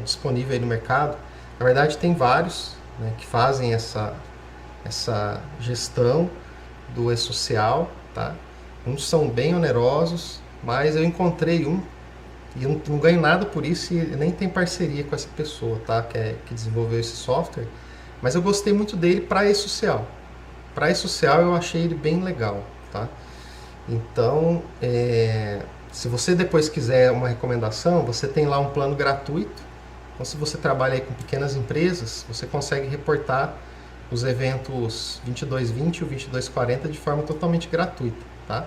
Speaker 1: disponível aí no mercado. Na verdade tem vários, né, que fazem essa gestão do E-Social, tá? Uns são bem onerosos, mas eu encontrei um e eu não ganho nada por isso e nem tem parceria com essa pessoa, tá? Que desenvolveu esse software, mas eu gostei muito dele para E-Social. Para E-Social eu achei ele bem legal, tá? Então, se você depois quiser uma recomendação, você tem lá um plano gratuito. Então, se você trabalha aí com pequenas empresas, você consegue reportar os eventos 2220 e o 2240 de forma totalmente gratuita, tá?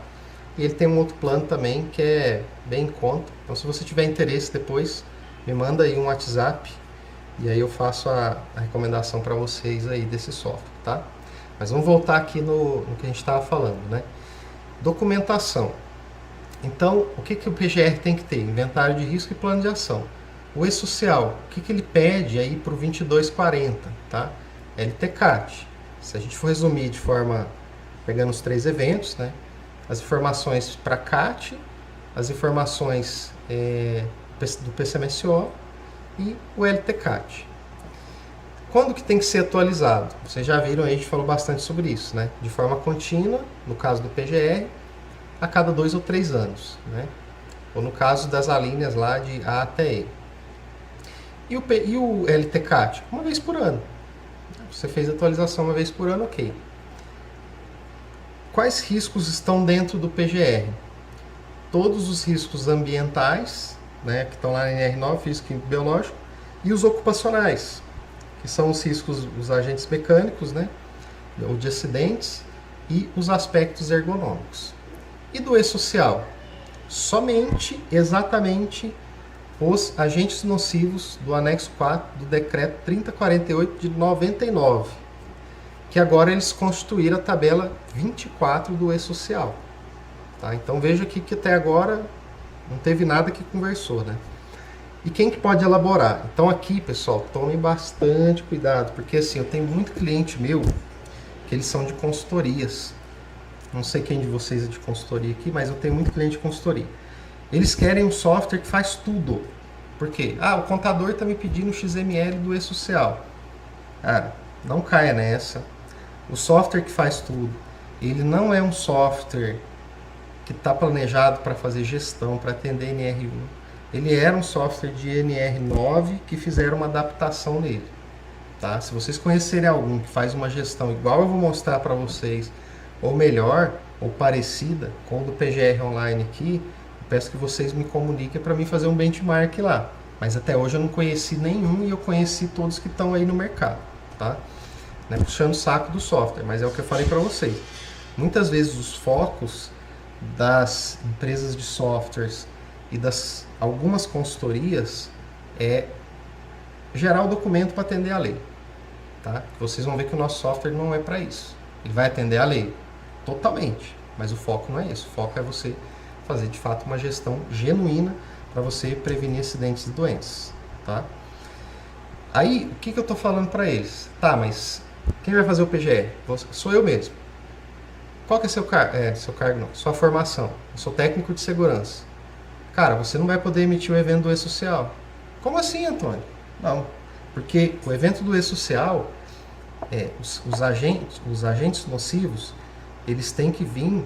Speaker 1: E ele tem um outro plano também que é bem em conta. Então, se você tiver interesse depois, me manda aí um WhatsApp e aí eu faço a recomendação para vocês aí desse software, tá? Mas vamos voltar aqui no que a gente estava falando, né? Documentação. Então, o que o PGR tem que ter? Inventário de risco e plano de ação. O E-Social, o que ele pede aí para o 2240, tá? LTCAT. Se a gente for resumir de forma, pegando os 3 eventos, né? As informações para CAT, as informações do PCMSO e o LTCAT. Quando que tem que ser atualizado? Vocês já viram aí, a gente falou bastante sobre isso, né? De forma contínua, no caso do PGR, a cada 2 ou 3 anos, né? Ou no caso das alíneas lá de A até E. E o LTCAT? Uma vez por ano. Você fez a atualização uma vez por ano, ok. Quais riscos estão dentro do PGR? Todos os riscos ambientais, né, que estão lá em R9, físico e biológico, e os ocupacionais, que são os riscos, os agentes mecânicos, né, ou de acidentes, e os aspectos ergonômicos. E do E-Social? Somente, exatamente, os agentes nocivos do anexo 4 do decreto 3048 de 99, que agora eles constituíram a tabela 24 do E-Social. Tá? Então veja aqui que até agora não teve nada que conversou, né? E quem que pode elaborar? Então aqui, pessoal, tomem bastante cuidado, porque assim, eu tenho muito cliente meu que eles são de consultorias. Não sei quem de vocês é de consultoria aqui, mas eu tenho muito cliente de consultoria. Eles querem um software que faz tudo. Por quê? Ah, o contador está me pedindo o XML do E-Social. Cara, não caia nessa. O software que faz tudo, ele não é um software que está planejado para fazer gestão, para atender NR1. Ele era um software de NR9 que fizeram uma adaptação nele. Tá? Se vocês conhecerem algum que faz uma gestão igual eu vou mostrar para vocês, ou melhor, ou parecida com o do PGR Online aqui, eu peço que vocês me comuniquem para mim fazer um benchmark lá. Mas até hoje eu não conheci nenhum e eu conheci todos que estão aí no mercado. Tá? Não é puxando o saco do software, mas é o que eu falei para vocês. Muitas vezes os focos das empresas de softwares e das algumas consultorias é gerar o documento para atender a lei. Tá? Vocês vão ver que o nosso software não é para isso. Ele vai atender a lei totalmente, mas o foco não é isso. O foco é você fazer de fato uma gestão genuína para você prevenir acidentes e doenças. Tá? Aí, o que eu estou falando para eles? Tá, mas quem vai fazer o PGR? Sou eu mesmo. Qual que é seu cargo? Não, sua formação. Eu sou técnico de segurança. Cara, você não vai poder emitir o evento do E-Social. Como assim, Antônio? Não, porque o evento do E-Social, os agentes nocivos, eles têm que vir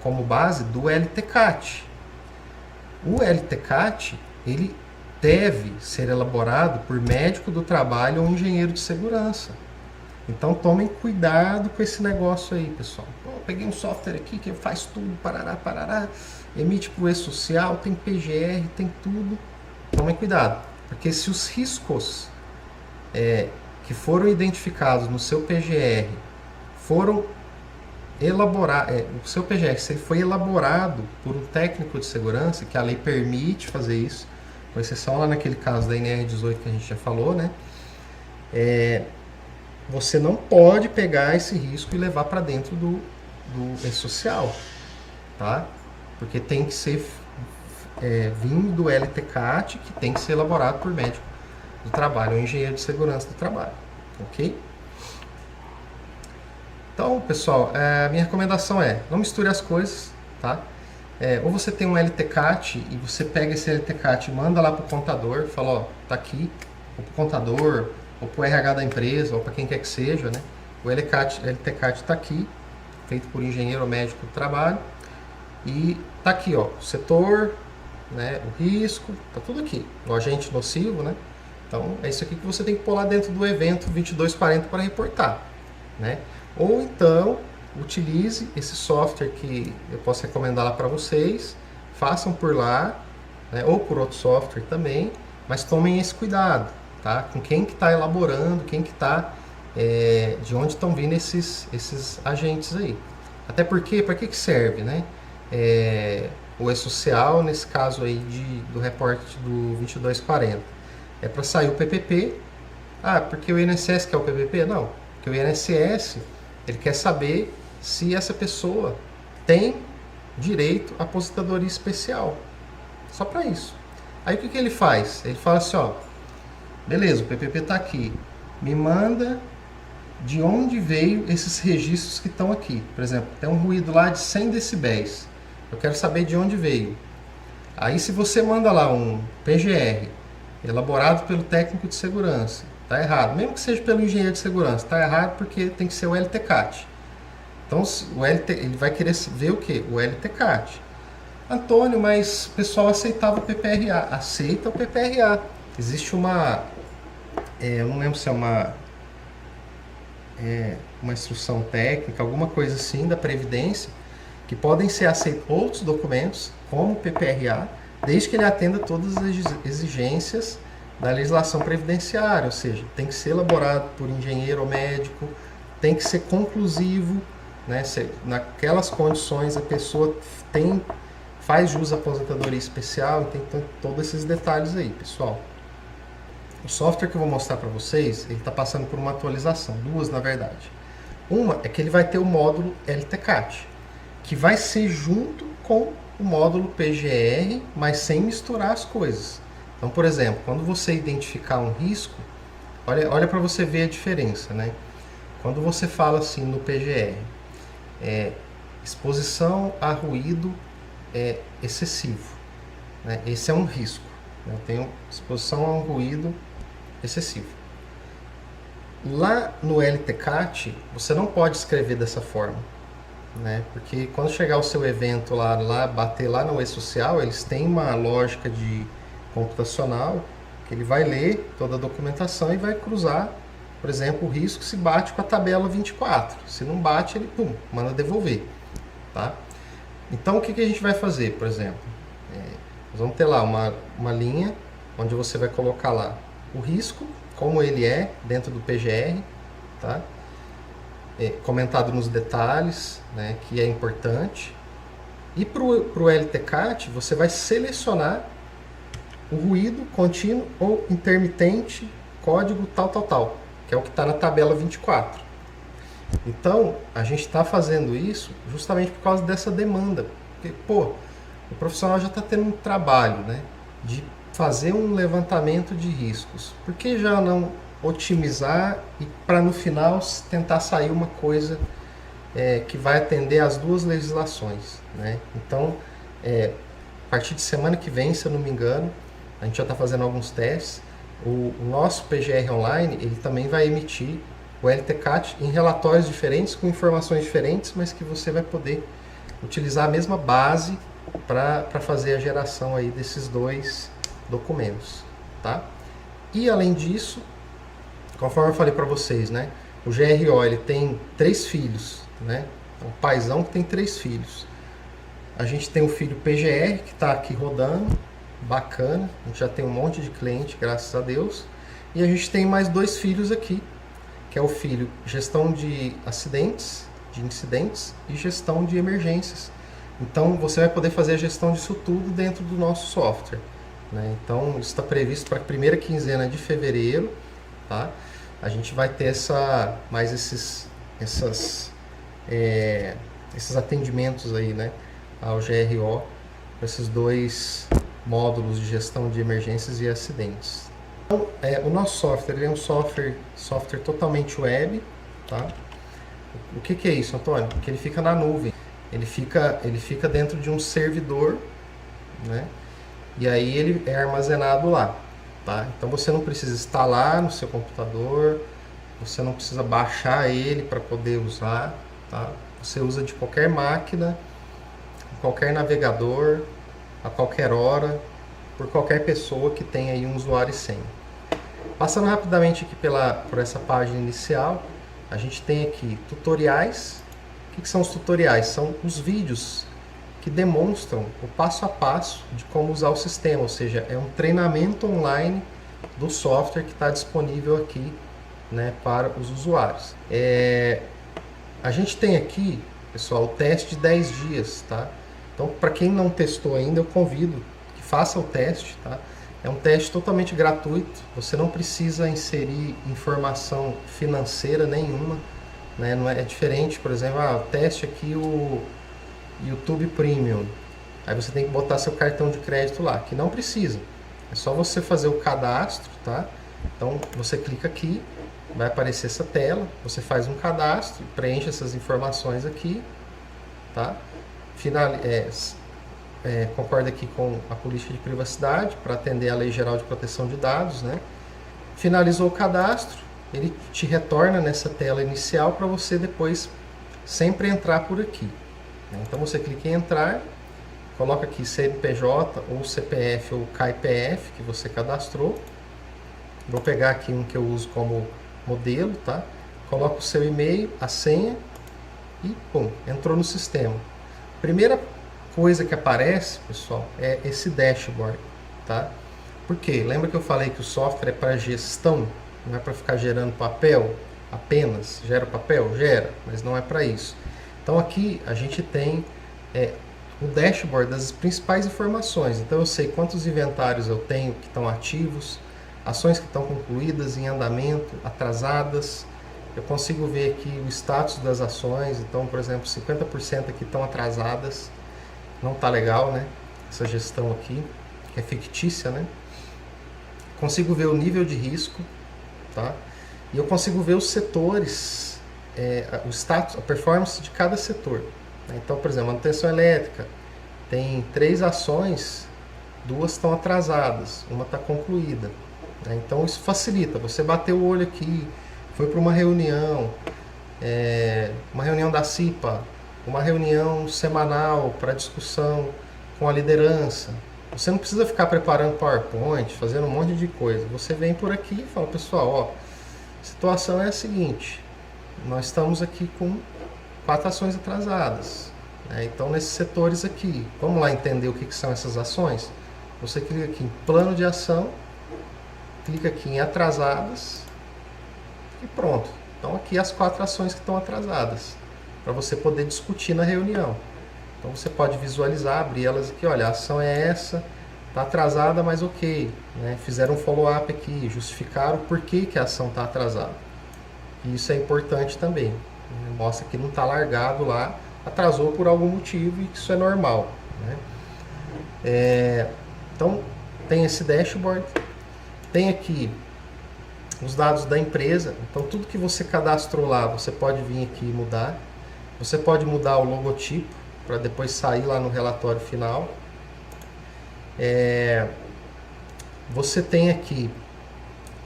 Speaker 1: como base do LTCAT. O LTCAT, ele deve ser elaborado por médico do trabalho ou engenheiro de segurança. Então tomem cuidado com esse negócio aí, pessoal. Pô, peguei um software aqui que faz tudo, parará, emite para o E-Social, tem PGR, tem tudo. Tomem cuidado, porque se os riscos que foram identificados no seu PGR foram elaborados, o seu PGR, se ele foi elaborado por um técnico de segurança, que a lei permite fazer isso, com exceção lá naquele caso da NR18 que a gente já falou, né? Você não pode pegar esse risco e levar para dentro do E-Social, tá? Porque tem que ser vindo do LTCAT, que tem que ser elaborado por médico do trabalho ou engenheiro de segurança do trabalho, ok? Então, pessoal, a minha recomendação não misture as coisas, tá? Ou você tem um LTCAT e você pega esse LTCAT e manda lá para o contador, fala, ó, tá aqui, ou para o contador, ou para o RH da empresa, ou para quem quer que seja, né? O LTCAT está aqui, feito por engenheiro ou médico do trabalho, e tá aqui, ó, o setor, né, o risco, tá tudo aqui, o agente nocivo, né? Então, é isso aqui que você tem que pôr lá dentro do evento 2240 para reportar, né? Ou então, utilize esse software que eu posso recomendar lá para vocês, façam por lá, né, ou por outro software também, mas tomem esse cuidado, tá? Com quem que está elaborando, quem que está, de onde estão vindo esses agentes aí. Até porque, para que serve, né? O E-Social, nesse caso aí do reporte do 2240, é para sair o PPP. Ah, porque o INSS quer o PPP? Não, porque o INSS, ele quer saber se essa pessoa tem direito à aposentadoria especial. Só para isso. Aí o que ele faz? Ele fala assim, ó, beleza, o PPP está aqui, me manda de onde veio esses registros que estão aqui. Por exemplo, tem um ruído lá de 100 decibéis. Eu quero saber de onde veio. Aí se você manda lá um PGR, elaborado pelo técnico de segurança, está errado. Mesmo que seja pelo engenheiro de segurança, está errado porque tem que ser o LTCAT. Então ele vai querer ver o quê? O LTCAT. Antônio, mas o pessoal aceitava o PPRA. Aceita o PPRA. Existe eu não lembro se é uma instrução técnica, alguma coisa assim da Previdência, que podem ser aceitos outros documentos, como o PPRA, desde que ele atenda todas as exigências da legislação previdenciária, ou seja, tem que ser elaborado por engenheiro ou médico, tem que ser conclusivo, né? Naquelas condições a pessoa faz jus à aposentadoria especial, tem todos esses detalhes aí, pessoal. O software que eu vou mostrar para vocês, ele está passando por uma atualização, duas na verdade. Uma é que ele vai ter o módulo LTCAT, que vai ser junto com o módulo PGR, mas sem misturar as coisas. Então, por exemplo, quando você identificar um risco, olha para você ver a diferença, né? Quando você fala assim no PGR, exposição a ruído excessivo, né? Esse é um risco. Eu tenho exposição a um ruído excessivo. Lá no LTCAT, você não pode escrever dessa forma, né? Porque quando chegar o seu evento lá bater lá no e-social, eles têm uma lógica de computacional que ele vai ler toda a documentação e vai cruzar, por exemplo, o risco se bate com a tabela 24. Se não bate, ele manda devolver, tá? Então, o que a gente vai fazer, por exemplo? Nós vamos ter lá uma linha onde você vai colocar lá o risco, como ele é dentro do PGR, tá? Comentado nos detalhes, né, que é importante. E para o LTCAT, você vai selecionar o ruído contínuo ou intermitente, código tal, que é o que está na tabela 24. Então, a gente está fazendo isso justamente por causa dessa demanda. Porque, o profissional já está tendo um trabalho, né, de fazer um levantamento de riscos. Por que já não otimizar e para no final tentar sair uma coisa que vai atender às duas legislações, né? Então, a partir de semana que vem, se eu não me engano, a gente já está fazendo alguns testes, o nosso PGR Online, ele também vai emitir o LTCAT em relatórios diferentes, com informações diferentes, mas que você vai poder utilizar a mesma base para fazer a geração aí desses dois documentos, tá? E além disso, conforme eu falei para vocês, né, o GRO ele tem 3 filhos, né? Um paizão que tem 3 filhos. A gente tem o filho PGR que está aqui rodando, bacana. A gente já tem um monte de cliente, graças a Deus. E a gente tem mais 2 filhos aqui, que é o filho gestão de acidentes, de incidentes e gestão de emergências. Então você vai poder fazer a gestão disso tudo dentro do nosso software, né? Então isso está previsto para a primeira quinzena de fevereiro, tá? A gente vai ter mais esses atendimentos aí, né, ao GRO, para esses 2 módulos de gestão de emergências e acidentes. Então, o nosso software é um software totalmente web, tá? O que é isso, Antônio? Porque ele fica na nuvem, ele fica dentro de um servidor, né? E aí ele é armazenado lá, tá? Então você não precisa instalar no seu computador, você não precisa baixar ele para poder usar, tá? Você usa de qualquer máquina, qualquer navegador, a qualquer hora, por qualquer pessoa que tenha aí um usuário e senha. Passando rapidamente aqui por essa página inicial, a gente tem aqui tutoriais. O que são os tutoriais? São os vídeos que demonstram o passo a passo de como usar o sistema, ou seja, é um treinamento online do software que está disponível aqui, né, para os usuários. A gente tem aqui, pessoal, o teste de 10 dias, tá? Então, para quem não testou ainda, eu convido que faça o teste, tá? É um teste totalmente gratuito, você não precisa inserir informação financeira nenhuma, né? Não é diferente, por exemplo, o teste aqui, o YouTube Premium, aí você tem que botar seu cartão de crédito lá, que não precisa, é só você fazer o cadastro, tá? Então, você clica aqui, vai aparecer essa tela, você faz um cadastro, preenche essas informações aqui, tá? Concorda aqui com a política de privacidade para atender a Lei Geral de Proteção de Dados, né? Finalizou o cadastro, ele te retorna nessa tela inicial para você depois sempre entrar por aqui, né? Então você clica em entrar, coloca aqui CNPJ ou CPF ou CAIPF que você cadastrou. Vou pegar aqui um que eu uso como modelo, tá? Coloca o seu e-mail, a senha e entrou no sistema. Primeira coisa que aparece, pessoal, é esse dashboard, tá? Por quê? Lembra que eu falei que o software é para gestão, não é para ficar gerando papel apenas? Gera papel? Gera, mas não é para isso. Então aqui a gente tem o dashboard das principais informações. Então eu sei quantos inventários eu tenho que estão ativos, ações que estão concluídas, em andamento, atrasadas. Eu consigo ver aqui o status das ações. Então, por exemplo, 50% aqui estão atrasadas. não tá legal, né? Essa gestão aqui, que é fictícia, né? Consigo ver o nível de risco, tá? E eu consigo ver os setores, o status, a performance de cada setor. Né? Então, por exemplo, manutenção elétrica, tem 3 ações, 2 estão atrasadas, uma está concluída. Né? Então isso facilita, você bateu o olho aqui, foi para uma reunião da CIPA, uma reunião semanal para discussão com a liderança. Você não precisa ficar preparando PowerPoint, fazendo um monte de coisa. Você vem por aqui e fala, pessoal, ó, a situação é a seguinte, nós estamos aqui com 4 ações atrasadas. Então, nesses setores aqui, vamos lá entender o que são essas ações? Você clica aqui em plano de ação, clica aqui em atrasadas e pronto. Então, aqui as 4 ações que estão atrasadas, para você poder discutir na reunião. Então, você pode visualizar, abrir elas aqui, olha, a ação é essa, está atrasada, mas ok. Né? Fizeram um follow-up aqui, justificaram por que a ação está atrasada. E isso é importante também. Mostra que não está largado lá, atrasou por algum motivo e que isso é normal. Né? Então, tem esse dashboard, tem aqui os dados da empresa, então tudo que você cadastrou lá, você pode vir aqui e mudar. Você pode mudar o logotipo, para depois sair lá no relatório final. Você tem aqui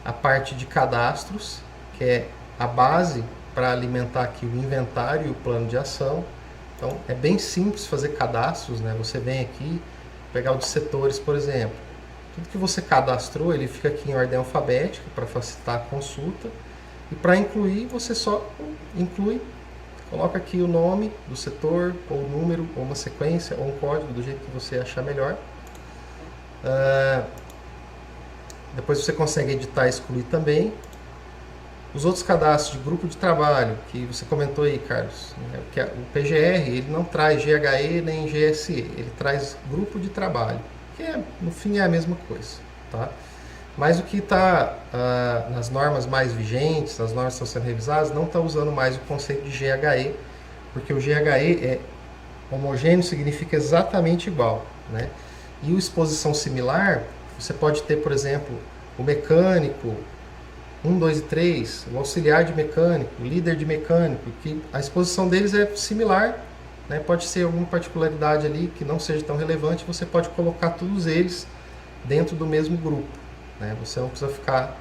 Speaker 1: a parte de cadastros, que é a base para alimentar aqui o inventário e o plano de ação. Então é bem simples fazer cadastros, né? Você vem aqui, pegar o de setores, por exemplo. Tudo que você cadastrou, ele fica aqui em ordem alfabética para facilitar a consulta. E para incluir, você só inclui, coloca aqui o nome do setor, ou o número, ou uma sequência, ou um código, do jeito que você achar melhor. Depois você consegue editar e excluir também. Os outros cadastros de grupo de trabalho, que você comentou aí, Carlos, né? Que o PGR, ele não traz GHE nem GSE, ele traz grupo de trabalho, que no fim é a mesma coisa, tá? Mas o que está nas normas mais vigentes, nas normas que estão sendo revisadas, não está usando mais o conceito de GHE, porque o GHE é homogêneo, significa exatamente igual, né? E o exposição similar, você pode ter, por exemplo, o mecânico, 1, 2 e 3, o auxiliar de mecânico, o líder de mecânico, que a exposição deles é similar, né? Pode ser alguma particularidade ali que não seja tão relevante, você pode colocar todos eles dentro do mesmo grupo, né? Você não precisa ficar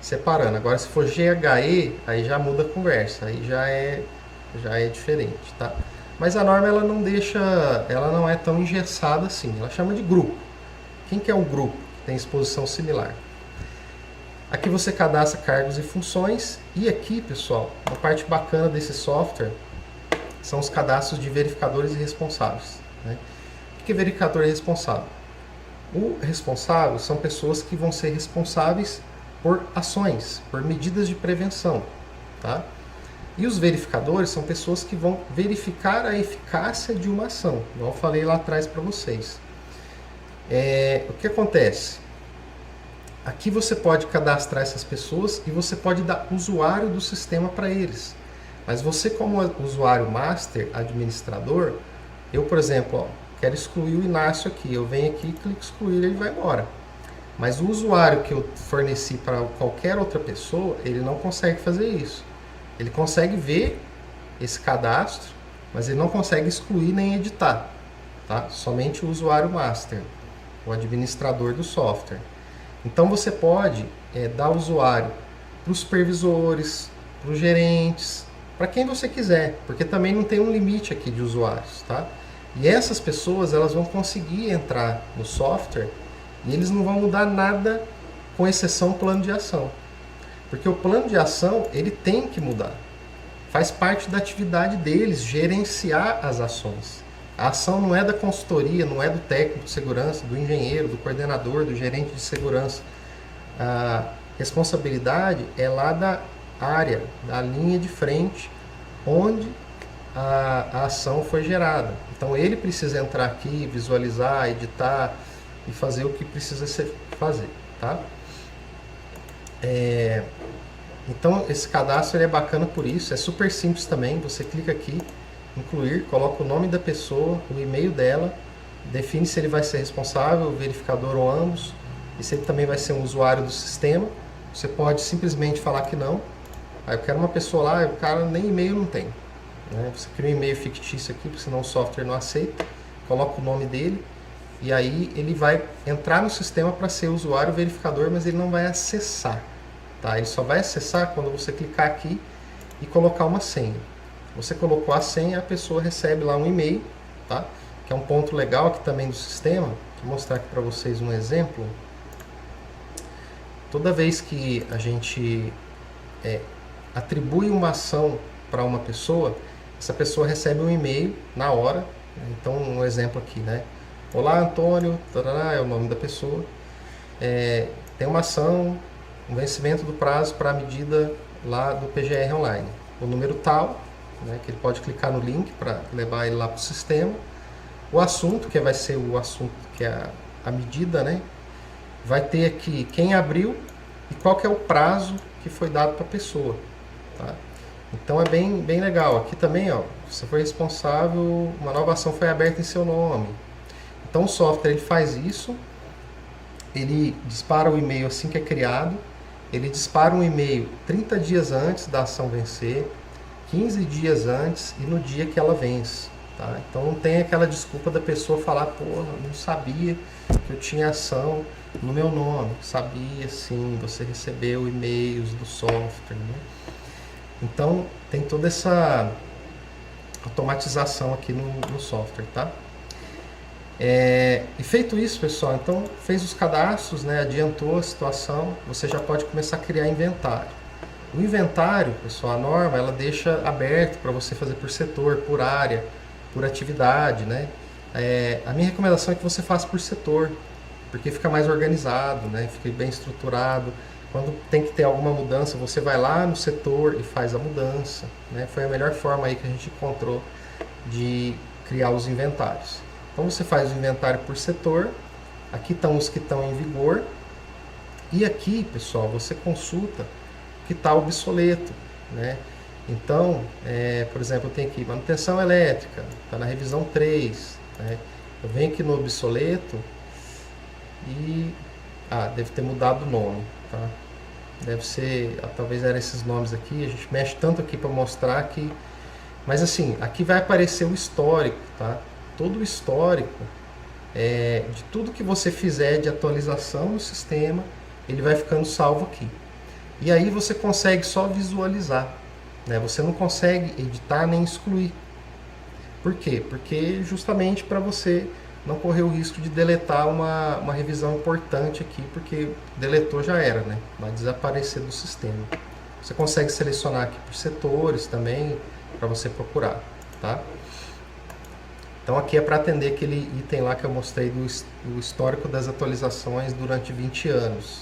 Speaker 1: separando. Agora, se for GHE, aí já muda a conversa, aí já é diferente, tá? Mas a norma ela não é tão engessada assim, ela chama de grupo. Quem que é um grupo que tem exposição similar? Aqui você cadastra cargos e funções, e aqui, pessoal, uma parte bacana desse software são os cadastros de verificadores e responsáveis, né? O que é verificador e responsável? O responsável são pessoas que vão ser responsáveis por ações, por medidas de prevenção, tá? E os verificadores são pessoas que vão verificar a eficácia de uma ação, igual eu falei lá atrás para vocês. O que acontece? Aqui você pode cadastrar essas pessoas e você pode dar usuário do sistema para eles. Mas você, como usuário master, administrador, eu, por exemplo, ó, quero excluir o Inácio aqui. Eu venho aqui, clico excluir, ele vai embora. Mas o usuário que eu forneci para qualquer outra pessoa, ele não consegue fazer isso. Ele consegue ver esse cadastro, mas ele não consegue excluir nem editar, tá? Somente o usuário master, o administrador do software. Então você pode dar usuário para os supervisores, para os gerentes, para quem você quiser, porque também não tem um limite aqui de usuários, tá? E essas pessoas elas vão conseguir entrar no software e eles não vão mudar nada, com exceção do plano de ação. Porque o plano de ação ele tem que mudar. Faz parte da atividade deles gerenciar as ações. A ação não é da consultoria, não é do técnico de segurança, do engenheiro, do coordenador, do gerente de segurança. A responsabilidade é lá da área, da linha de frente, onde a ação foi gerada. Então ele precisa entrar aqui, visualizar, editar e fazer o que precisa fazer, tá? Então esse cadastro ele é bacana por isso, é super simples também. Você clica aqui, incluir, coloca o nome da pessoa, o e-mail dela, define se ele vai ser responsável, verificador ou ambos, e se ele também vai ser um usuário do sistema. Você pode simplesmente falar que não. Aí eu quero uma pessoa lá, o cara nem e-mail não tem, né? Você cria um e-mail fictício aqui, porque senão o software não aceita, coloca o nome dele, e aí ele vai entrar no sistema para ser usuário verificador, mas ele não vai acessar, tá? Ele só vai acessar quando você clicar aqui e colocar uma senha. Você colocou a senha, a pessoa recebe lá um e-mail, tá? Que é um ponto legal aqui também do sistema. Vou mostrar aqui para vocês um exemplo. Toda vez que a gente atribui uma ação para uma pessoa, essa pessoa recebe um e-mail na hora. Então, um exemplo aqui, né? Olá, Antônio, tarará, é o nome da pessoa. Tem uma ação, um vencimento do prazo para a medida lá do PGR Online. O número tal, né, que ele pode clicar no link para levar ele lá para o sistema. O assunto, que vai ser o assunto que é a medida, né? Vai ter aqui quem abriu e qual que é o prazo que foi dado para a pessoa. Tá? Então é bem legal. Aqui também, ó, você foi responsável, uma nova ação foi aberta em seu nome. Então o software ele faz isso, ele dispara o e-mail assim que é criado, ele dispara um e-mail 30 dias antes da ação vencer, 15 dias antes e no dia que ela vence. Tá? Então não tem aquela desculpa da pessoa falar, porra, não sabia que eu tinha ação no meu nome. Sabia sim, você recebeu e-mails do software, né? Então tem toda essa automatização aqui no software, tá? E feito isso, pessoal, então fez os cadastros, né, adiantou a situação, você já pode começar a criar inventário. O inventário, pessoal, a norma, ela deixa aberto para você fazer por setor, por área, por atividade, né? A minha recomendação é que você faça por setor, porque fica mais organizado, né? Fica bem estruturado. Quando tem que ter alguma mudança, você vai lá no setor e faz a mudança, né? Foi a melhor forma aí que a gente encontrou de criar os inventários. Então você faz o inventário por setor, aqui estão os que estão em vigor, e aqui, pessoal, você consulta o que está obsoleto, né? Então, por exemplo, eu tenho aqui manutenção elétrica, está na revisão 3, né? Eu venho aqui no obsoleto e deve ter mudado o nome, tá? Deve ser, talvez eram esses nomes aqui, a gente mexe tanto aqui para mostrar que, mas assim, aqui vai aparecer o histórico, tá? Todo o histórico de tudo que você fizer de atualização no sistema, ele vai ficando salvo aqui. E aí você consegue só visualizar, né? Você não consegue editar nem excluir. Por quê? Porque justamente para você não correr o risco de deletar uma revisão importante aqui, porque deletou já era, né? Vai desaparecer do sistema. Você consegue selecionar aqui por setores também, para você procurar, tá? Então aqui é para atender aquele item lá que eu mostrei do histórico das atualizações durante 20 anos.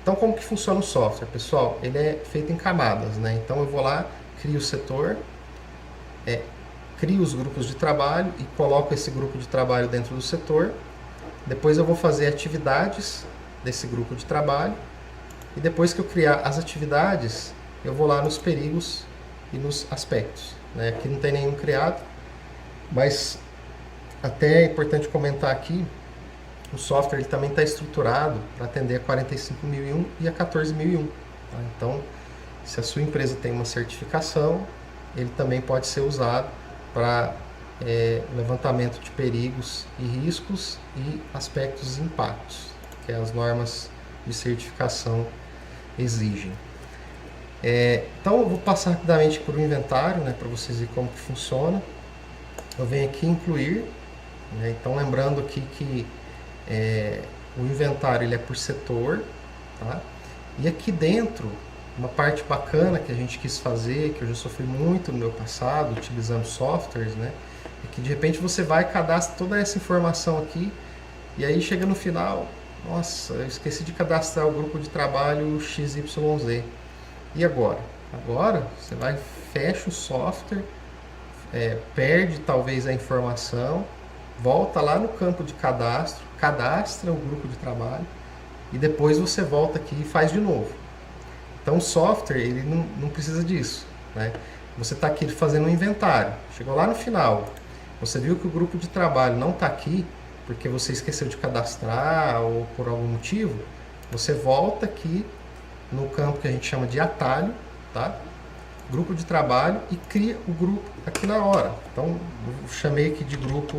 Speaker 1: Então como que funciona o software, pessoal? Ele é feito em camadas, né? Então eu vou lá, crio o setor, crio os grupos de trabalho e coloco esse grupo de trabalho dentro do setor. Depois eu vou fazer atividades desse grupo de trabalho. E depois que eu criar as atividades, eu vou lá nos perigos e nos aspectos, né? Aqui não tem nenhum criado, mas até é importante comentar aqui, o software ele também está estruturado para atender a 45001 e a 14001. Tá? Então, se a sua empresa tem uma certificação, ele também pode ser usado para levantamento de perigos e riscos e aspectos e impactos, que as normas de certificação exigem. Então eu vou passar rapidamente por um inventário, né, para vocês verem como que funciona. Eu venho aqui em incluir, né, então lembrando aqui que o inventário ele é por setor, tá? E aqui dentro, uma parte bacana que a gente quis fazer, que eu já sofri muito no meu passado, utilizando softwares, né, é que de repente você vai e cadastra toda essa informação aqui, e aí chega no final, nossa, eu esqueci de cadastrar o grupo de trabalho XYZ. E agora? Agora você vai, fecha o software, perde talvez a informação, volta lá no campo de cadastro, cadastra o grupo de trabalho e depois você volta aqui e faz de novo. Então o software ele não precisa disso, né? Você está aqui fazendo um inventário, chegou lá no final, Você viu que o grupo de trabalho não está aqui porque você esqueceu de cadastrar ou por algum motivo, você volta aqui no campo que a gente chama de atalho, tá? Grupo de trabalho, e cria o grupo aqui na hora. Então, eu chamei aqui de grupo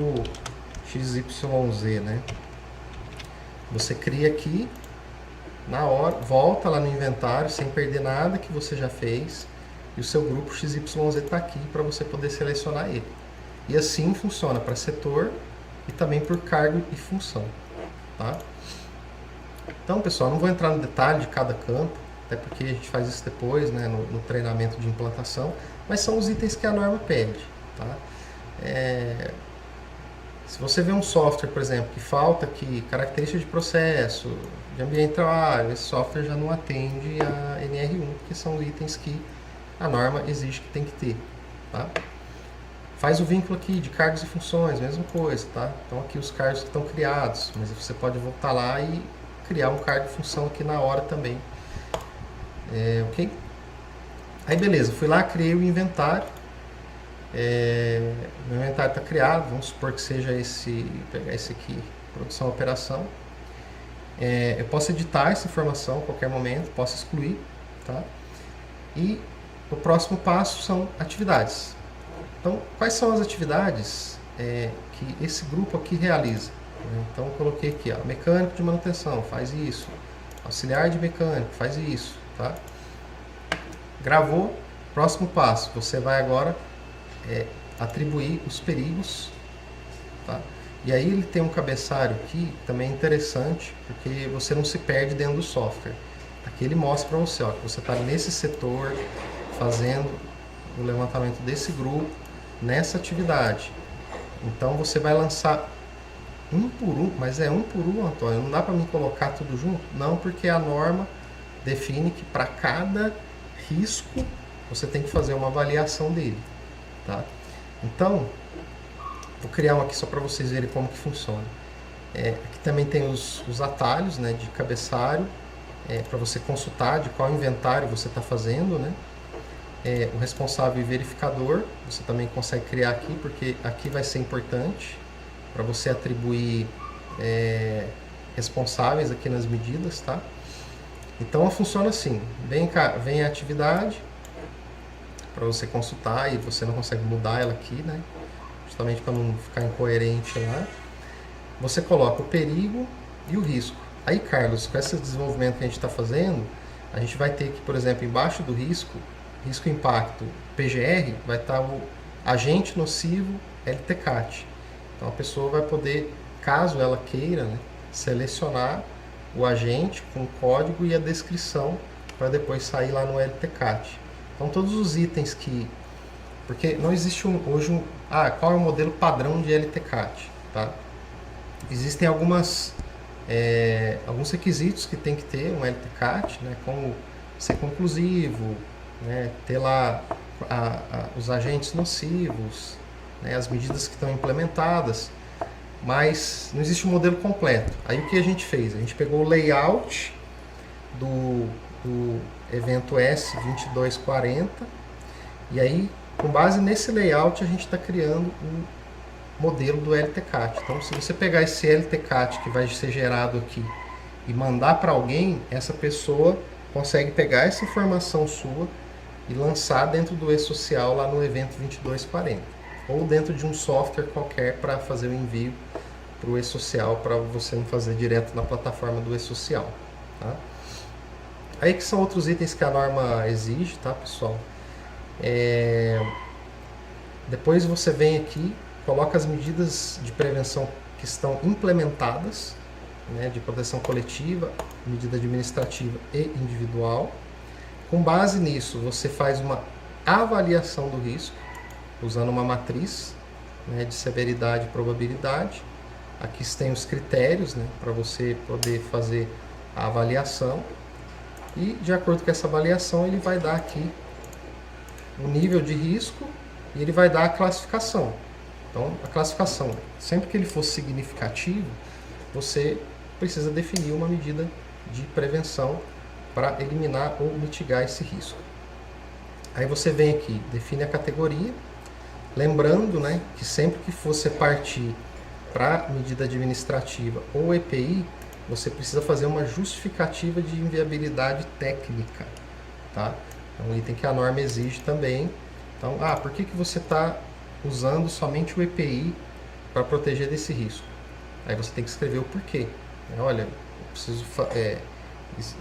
Speaker 1: XYZ, né? Você cria aqui na hora, volta lá no inventário sem perder nada que você já fez, e o seu grupo XYZ está aqui para você poder selecionar ele. E assim funciona para setor e também por cargo e função, tá? Então, pessoal, não vou entrar no detalhe de cada campo, até porque a gente faz isso depois, né, no treinamento de implantação, mas são os itens que a norma pede, tá? Se você vê um software, por exemplo, que falta aqui característica de processo, de ambiente de trabalho, esse software já não atende a NR1, que são itens que a norma exige que tem que ter, tá? Faz o vínculo aqui de cargos e funções, mesma coisa, tá? Então aqui os cargos que estão criados, mas você pode voltar lá e criar um cargo e função aqui na hora também. Ok? Aí beleza, fui lá, criei o inventário. Meu inventário está criado, vamos supor que seja esse, pegar esse aqui, produção operação. Eu posso editar essa informação a qualquer momento, posso excluir, tá? E o próximo passo são atividades. Então, quais são as atividades que esse grupo aqui realiza? Então, eu coloquei aqui, ó, mecânico de manutenção, faz isso. Auxiliar de mecânico, faz isso, tá? Gravou, próximo passo, você vai agora atribuir os perigos, tá? E aí ele tem um cabeçalho aqui, também interessante, porque você não se perde dentro do software. Aqui ele mostra para você, ó, que você está nesse setor, fazendo o levantamento desse grupo, nessa atividade. Então você vai lançar um por um, mas é um por um, Antônio, não dá para me colocar tudo junto? Não, porque a norma define que para cada risco você tem que fazer uma avaliação dele, tá? Então, vou criar um aqui só para vocês verem como que funciona. Aqui também tem os atalhos, né, de cabeçalho, para você consultar de qual inventário você está fazendo, né? O responsável e verificador, você também consegue criar aqui, porque aqui vai ser importante para você atribuir responsáveis aqui nas medidas, tá? Então funciona assim, vem a atividade para você consultar e você não consegue mudar ela aqui, né? Justamente para não ficar incoerente lá. Você coloca o perigo e o risco. Aí, Carlos, com esse desenvolvimento que a gente está fazendo, a gente vai ter que, por exemplo, embaixo do risco impacto PGR, vai estar o agente nocivo LTCAT. Então a pessoa vai poder, caso ela queira, né, selecionar o agente com o código e a descrição para depois sair lá no LTCAT. Então todos os itens que... Porque não existe hoje qual é o modelo padrão de LTCAT, tá? Existem alguns requisitos que tem que ter um LTCAT, né, como ser conclusivo, né, ter lá os agentes nocivos, né, as medidas que estão implementadas, mas não existe um modelo completo. Aí o que a gente fez? A gente pegou o layout do evento S2240 e aí, com base nesse layout, a gente está criando um modelo do LTCAT. Então, se você pegar esse LTCAT que vai ser gerado aqui e mandar para alguém, essa pessoa consegue pegar essa informação sua e lançar dentro do e-social lá no evento 2240 ou dentro de um software qualquer para fazer o envio para o e-social, para você não fazer direto na plataforma do e-social, tá? Aí que são outros itens que a norma exige, tá, pessoal? Depois você vem aqui, coloca as medidas de prevenção que estão implementadas, né, de proteção coletiva, medida administrativa e individual. Com base nisso, você faz uma avaliação do risco, usando uma matriz, né, de severidade e probabilidade. Aqui tem os critérios, né, para você poder fazer a avaliação. E, de acordo com essa avaliação, ele vai dar aqui o nível de risco e ele vai dar a classificação. Então, a classificação, sempre que ele for significativo, você precisa definir uma medida de prevenção para eliminar ou mitigar esse risco. Aí você vem aqui, define a categoria. Lembrando, né, que sempre que você partir para medida administrativa ou EPI, você precisa fazer uma justificativa de inviabilidade técnica, tá? É um item que a norma exige também. Então, por que você está usando somente o EPI para proteger desse risco? Aí você tem que escrever o porquê. Olha, eu preciso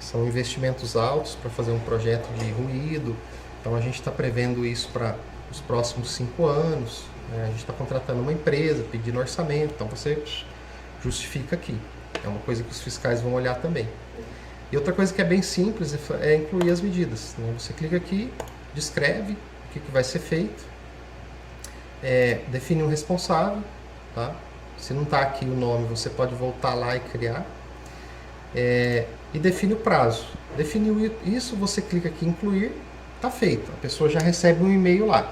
Speaker 1: são investimentos altos para fazer um projeto de ruído, então a gente está prevendo isso para os próximos 5 anos, né? A gente está contratando uma empresa, pedindo orçamento, então você justifica aqui. É uma coisa que os fiscais vão olhar também. E outra coisa que é bem simples é incluir as medidas, né? Você clica aqui, descreve o que vai ser feito, define um responsável, tá? Se não está aqui o nome, você pode voltar lá e criar. E define o prazo. Definiu isso, você clica aqui em incluir, está feito. A pessoa já recebe um e-mail lá.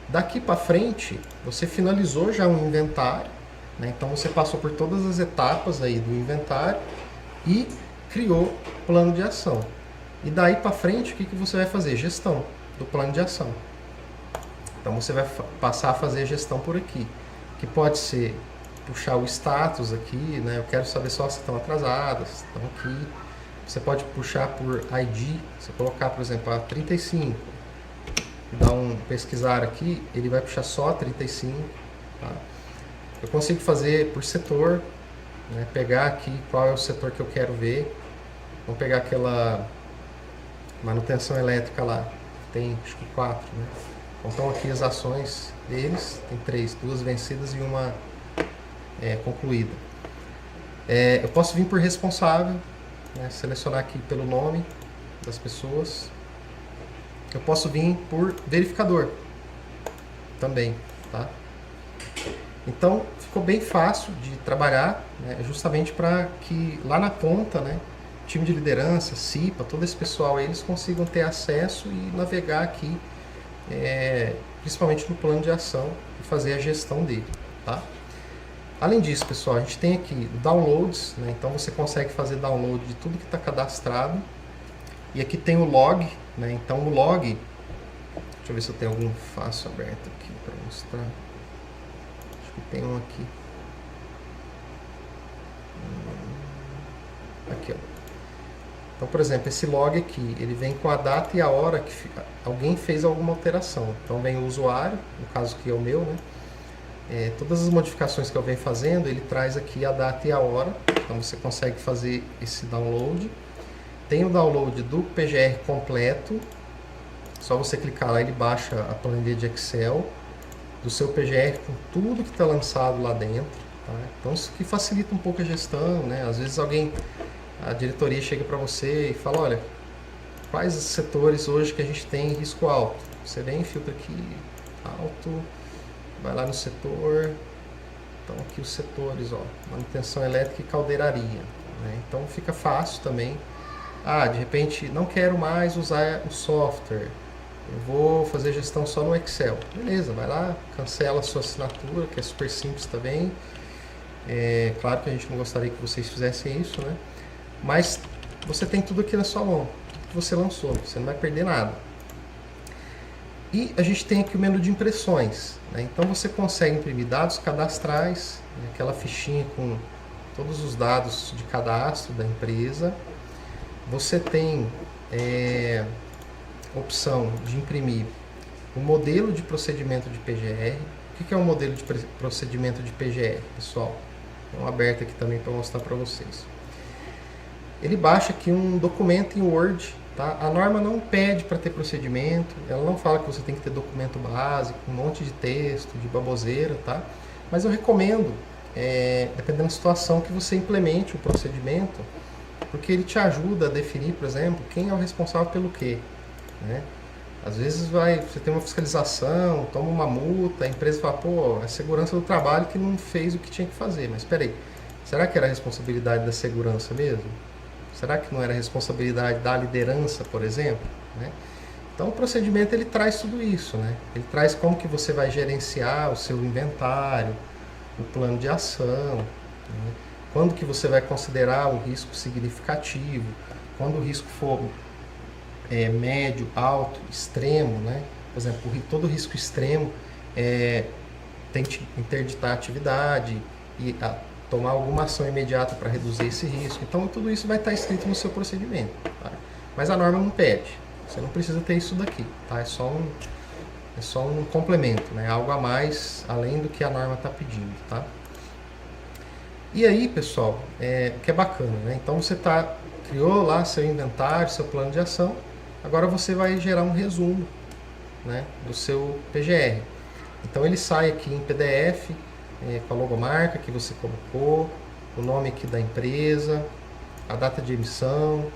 Speaker 1: Daqui para frente, você finalizou já um inventário, né? Então você passou por todas as etapas aí do inventário e criou plano de ação. E daí para frente, o que você vai fazer? Gestão do plano de ação. Então você vai passar a fazer a gestão por aqui, que pode ser puxar o status aqui, né? Eu quero saber só se estão atrasadas, estão aqui. Você pode puxar por ID, você colocar, por exemplo, a 35, dar um pesquisar aqui, ele vai puxar só a 35, tá? Eu consigo fazer por setor, né? Pegar aqui qual é o setor que eu quero ver. Vamos pegar aquela manutenção elétrica lá, tem acho que 4, né? Então aqui as ações deles, tem 3, 2 vencidas e uma concluída. Eu posso vir por responsável, né? Selecionar aqui pelo nome das pessoas. Eu posso vir por verificador também, tá? Então ficou bem fácil de trabalhar, né? Justamente para que lá na ponta, né, time de liderança, CIPA, todo esse pessoal, eles consigam ter acesso e navegar aqui, principalmente no plano de ação e fazer a gestão dele, tá? Além disso, pessoal, a gente tem aqui downloads, né? Então você consegue fazer download de tudo que está cadastrado. E aqui tem o log, né? Então o log, deixa eu ver se eu tenho algum fácil aberto aqui para mostrar. Acho que tem um aqui. Aqui, ó. Então, por exemplo, esse log aqui, ele vem com a data e a hora que alguém fez alguma alteração. Então vem o usuário, no caso que é o meu, né? Todas as modificações que eu venho fazendo, ele traz aqui a data e a hora. Então você consegue fazer esse download. Tem o download do PGR completo. Só você clicar lá, ele baixa a planilha de Excel do seu PGR com tudo que está lançado lá dentro, tá? Então isso que facilita um pouco a gestão, né? Às vezes a diretoria chega para você e fala, olha, quais os setores hoje que a gente tem risco alto? Você vem, filtra aqui, alto, vai lá no setor, então aqui os setores, ó, manutenção elétrica e caldeiraria, né? Então fica fácil também. De repente não quero mais usar o software, eu vou fazer gestão só no Excel. Beleza, vai lá, cancela a sua assinatura, que é super simples também. Claro que a gente não gostaria que vocês fizessem isso, né? Mas você tem tudo aqui na sua mão, tudo que você lançou, você não vai perder nada. E a gente tem aqui o menu de impressões, né? Então você consegue imprimir dados cadastrais, né? Aquela fichinha com todos os dados de cadastro da empresa. Você tem opção de imprimir o modelo de procedimento de PGR. O que é um modelo de procedimento de PGR, pessoal? Então, aberto aqui também para mostrar para vocês. Ele baixa aqui um documento em Word, tá? A norma não pede para ter procedimento, ela não fala que você tem que ter documento básico, um monte de texto, de baboseira, tá? Mas eu recomendo, dependendo da situação, que você implemente o procedimento, porque ele te ajuda a definir, por exemplo, quem é o responsável pelo quê, né? Às vezes você tem uma fiscalização, toma uma multa, a empresa fala, pô, é a segurança do trabalho que não fez o que tinha que fazer. Mas espera aí, será que era a responsabilidade da segurança mesmo? Será que não era a responsabilidade da liderança, por exemplo, né? Então o procedimento ele traz tudo isso, né? Ele traz como que você vai gerenciar o seu inventário, o plano de ação, né? Quando que você vai considerar o risco significativo, quando o risco for médio, alto, extremo, né? Por exemplo, todo risco extremo tem que interditar a atividade e tomar alguma ação imediata para reduzir esse risco. Então, tudo isso vai estar escrito no seu procedimento. Tá? Mas a norma não pede. Você não precisa ter isso daqui. Tá? É só um complemento, né? Algo a mais, além do que a norma está pedindo. Tá? E aí, pessoal, o que é bacana, né? Então, você criou lá seu inventário, seu plano de ação. Agora você vai gerar um resumo, né, do seu PGR. Então ele sai aqui em PDF, com a logomarca que você colocou, o nome aqui da empresa, a data de emissão,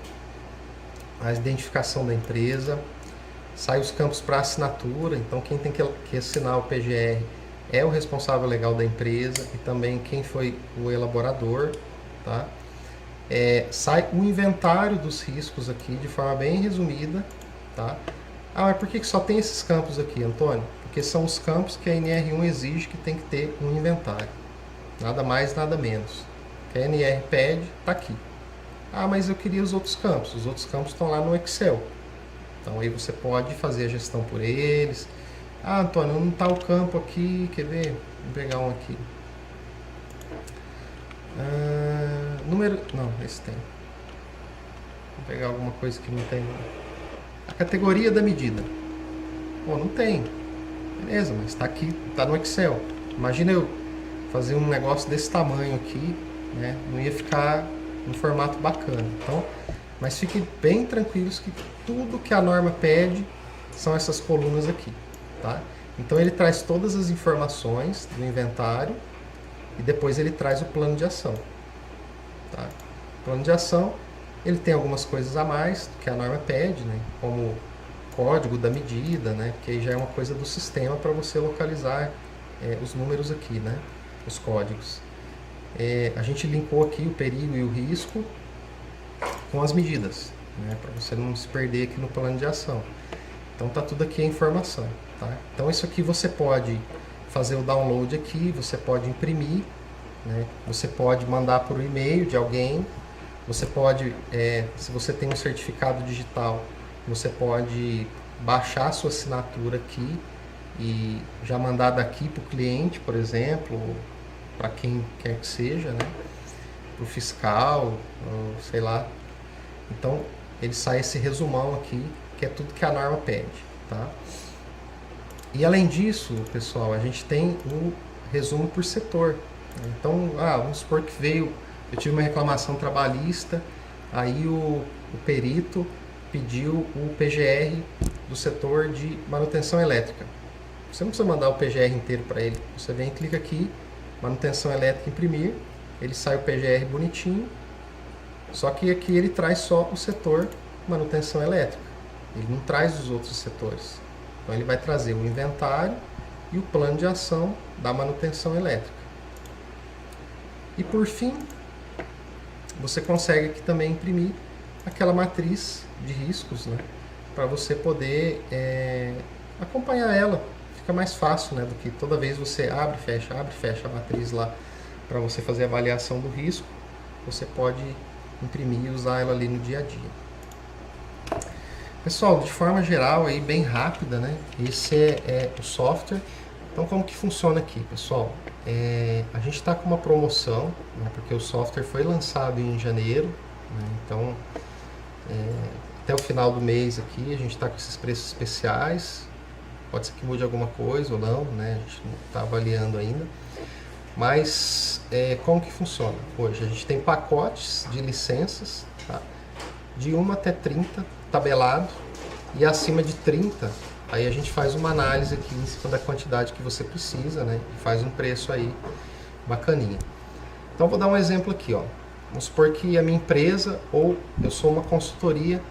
Speaker 1: a identificação da empresa, sai os campos para assinatura, então quem tem que assinar o PGR é o responsável legal da empresa e também quem foi o elaborador, tá? Sai o inventário dos riscos aqui de forma bem resumida, tá? Ah, mas por que só tem esses campos aqui, Antônio? Porque são os campos que a NR1 exige que tem que ter um inventário. Nada mais, nada menos. O que a NR pede, está aqui. Ah, mas eu queria os outros campos. Os outros campos estão lá no Excel. Então aí você pode fazer a gestão por eles. Ah, Antônio, não está o campo aqui, quer ver? Vou pegar um aqui. Não, esse tem. Vou pegar alguma coisa que não tem. A categoria da medida. Pô, não tem. Beleza, mas está aqui, está no Excel. Imagina eu fazer um negócio desse tamanho aqui, né? Não ia ficar no formato bacana. Então, mas fiquem bem tranquilos que tudo que a norma pede são essas colunas aqui, tá? Então ele traz todas as informações do inventário e depois ele traz o plano de ação, tá? O plano de ação, ele tem algumas coisas a mais do que a norma pede, né? Como código da medida, né? Que aí já é uma coisa do sistema para você localizar os números aqui, né? Os códigos. A gente linkou aqui o perigo e o risco com as medidas, né? Para você não se perder aqui no plano de ação. Então tá tudo aqui a informação, tá? Então isso aqui você pode fazer o download aqui, você pode imprimir, né? Você pode mandar por e-mail de alguém, você pode, se você tem um certificado digital, você pode baixar a sua assinatura aqui e já mandar daqui para o cliente, por exemplo, para quem quer que seja, né? Para o fiscal, ou sei lá. Então, ele sai esse resumão aqui, que é tudo que a norma pede, tá? E além disso, pessoal, a gente tem um resumo por setor. Então, vamos supor que eu tive uma reclamação trabalhista, aí o perito pediu o PGR do setor de manutenção elétrica. Você não precisa mandar o PGR inteiro para ele. Você vem e clica aqui, manutenção elétrica, imprimir, ele sai o PGR bonitinho, só que aqui ele traz só o setor manutenção elétrica. Ele não traz os outros setores. Então ele vai trazer o inventário e o plano de ação da manutenção elétrica. E por fim, você consegue aqui também imprimir aquela matriz de riscos, né? Para você poder acompanhar ela. Fica mais fácil, né? Do que toda vez você abre e fecha a matriz lá para você fazer a avaliação do risco. Você pode imprimir e usar ela ali no dia a dia. Pessoal, de forma geral, aí, bem rápida, né? Esse é o software. Então, como que funciona aqui, pessoal? A gente está com uma promoção, né? Porque o software foi lançado em janeiro, né? Então, até o final do mês aqui, a gente está com esses preços especiais. Pode ser que mude alguma coisa ou não, né? A gente não está avaliando ainda. Mas, como que funciona? Hoje, a gente tem pacotes de licenças, tá? De 1 até 30, tabelado, e acima de 30, aí a gente faz uma análise aqui em cima da quantidade que você precisa, né? E faz um preço aí bacaninha. Então, vou dar um exemplo aqui, ó. Vamos supor que a minha empresa, ou eu sou uma consultoria,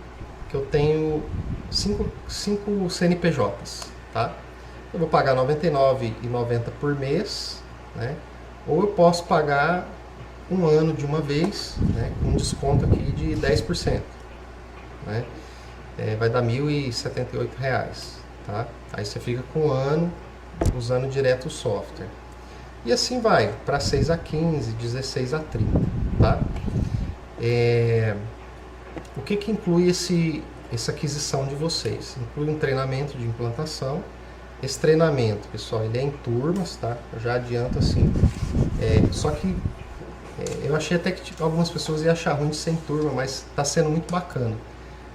Speaker 1: que eu tenho 5 CNPJs, tá? Eu vou pagar R$ 99,90 por mês, né? Ou eu posso pagar um ano de uma vez, né? Com um desconto aqui de 10%, né? Vai dar R$ 1.078, tá? Aí você fica com um ano usando direto o software. E assim vai, para 6 a 15, 16 a 30, tá? O que inclui essa aquisição de vocês? Inclui um treinamento de implantação, esse treinamento, pessoal, ele é em turmas, tá? Eu já adianto assim. Só que eu achei até que algumas pessoas iam achar ruim de ser em turma, mas está sendo muito bacana.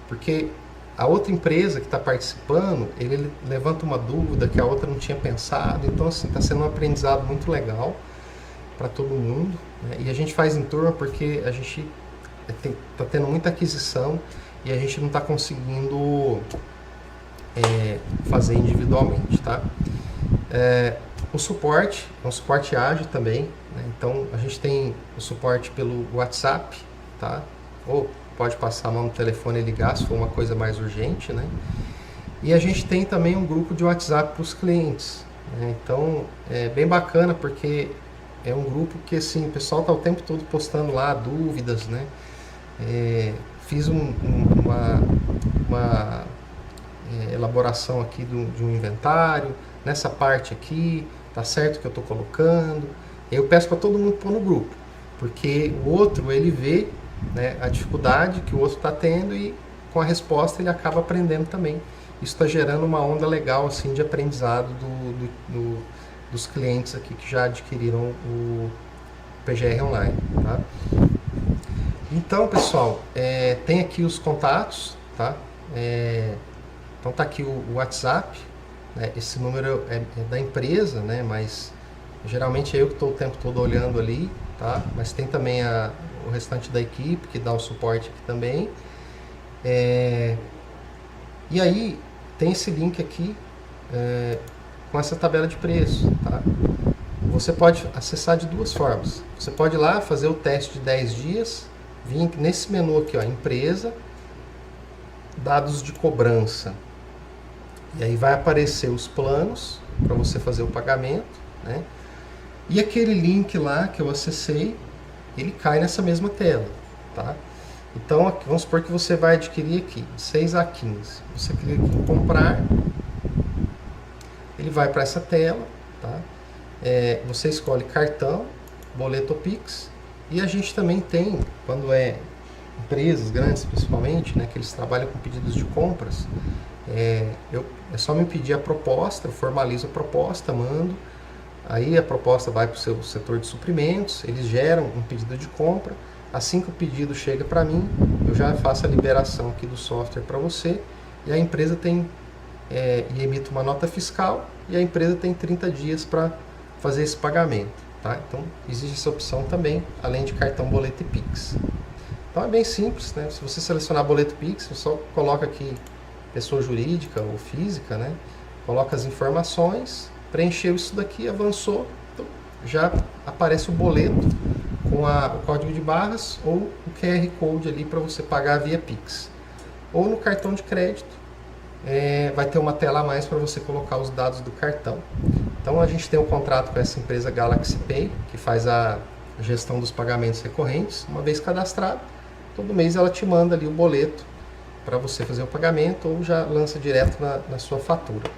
Speaker 1: Porque a outra empresa que está participando, ele levanta uma dúvida que a outra não tinha pensado. Então, assim, está sendo um aprendizado muito legal para todo mundo, né? E a gente faz em turma porque a gente está tendo muita aquisição e a gente não está conseguindo fazer individualmente, tá? O suporte é um suporte ágil também, né? Então a gente tem o suporte pelo WhatsApp, tá? Ou pode passar a mão no telefone e ligar se for uma coisa mais urgente, né? E a gente tem também um grupo de WhatsApp para os clientes, né? Então é bem bacana porque é um grupo que assim, o pessoal está o tempo todo postando lá dúvidas, né? Fiz uma elaboração aqui de um inventário, nessa parte aqui, tá certo o que eu estou colocando. Eu peço para todo mundo pôr no grupo, porque o outro, ele vê, né, a dificuldade que o outro está tendo e com a resposta ele acaba aprendendo também. Isso está gerando uma onda legal assim, de aprendizado dos clientes aqui que já adquiriram o PGR Online. Tá? Então, pessoal, tem aqui os contatos, tá? Então tá aqui o WhatsApp, né? Esse número é da empresa, né? Mas geralmente é eu que estou o tempo todo olhando ali, tá? Mas tem também o restante da equipe que dá o suporte aqui também. E aí tem esse link aqui com essa tabela de preço, tá? Você pode acessar de duas formas. Você pode ir lá fazer o teste de 10 dias, vir nesse menu aqui, ó, empresa, dados de cobrança. E aí vai aparecer os planos para você fazer o pagamento, né? E aquele link lá que eu acessei, ele cai nessa mesma tela, tá? Então, aqui, vamos supor que você vai adquirir aqui, de 6 a 15. Você clica em comprar, ele vai para essa tela, tá? Você escolhe cartão, boleto ou Pix. E a gente também tem, quando é empresas grandes principalmente, né, que eles trabalham com pedidos de compras, é só me pedir a proposta, eu formalizo a proposta, mando, aí a proposta vai para o seu setor de suprimentos, eles geram um pedido de compra, assim que o pedido chega para mim, eu já faço a liberação aqui do software para você, e a empresa tem, e emito uma nota fiscal, e a empresa tem 30 dias para fazer esse pagamento, tá? Então existe essa opção também, além de cartão, boleto e Pix. Então é bem simples, né? Se você selecionar boleto Pix, você só coloca aqui pessoa jurídica ou física, né? Coloca as informações, preencheu isso daqui, avançou, então já aparece o boleto com o código de barras ou o QR Code ali para você pagar via Pix. Ou no cartão de crédito, vai ter uma tela a mais para você colocar os dados do cartão. Então a gente tem um contrato com essa empresa Galaxy Pay, que faz a gestão dos pagamentos recorrentes. Uma vez cadastrado, todo mês ela te manda ali o boleto para você fazer o pagamento ou já lança direto na sua fatura.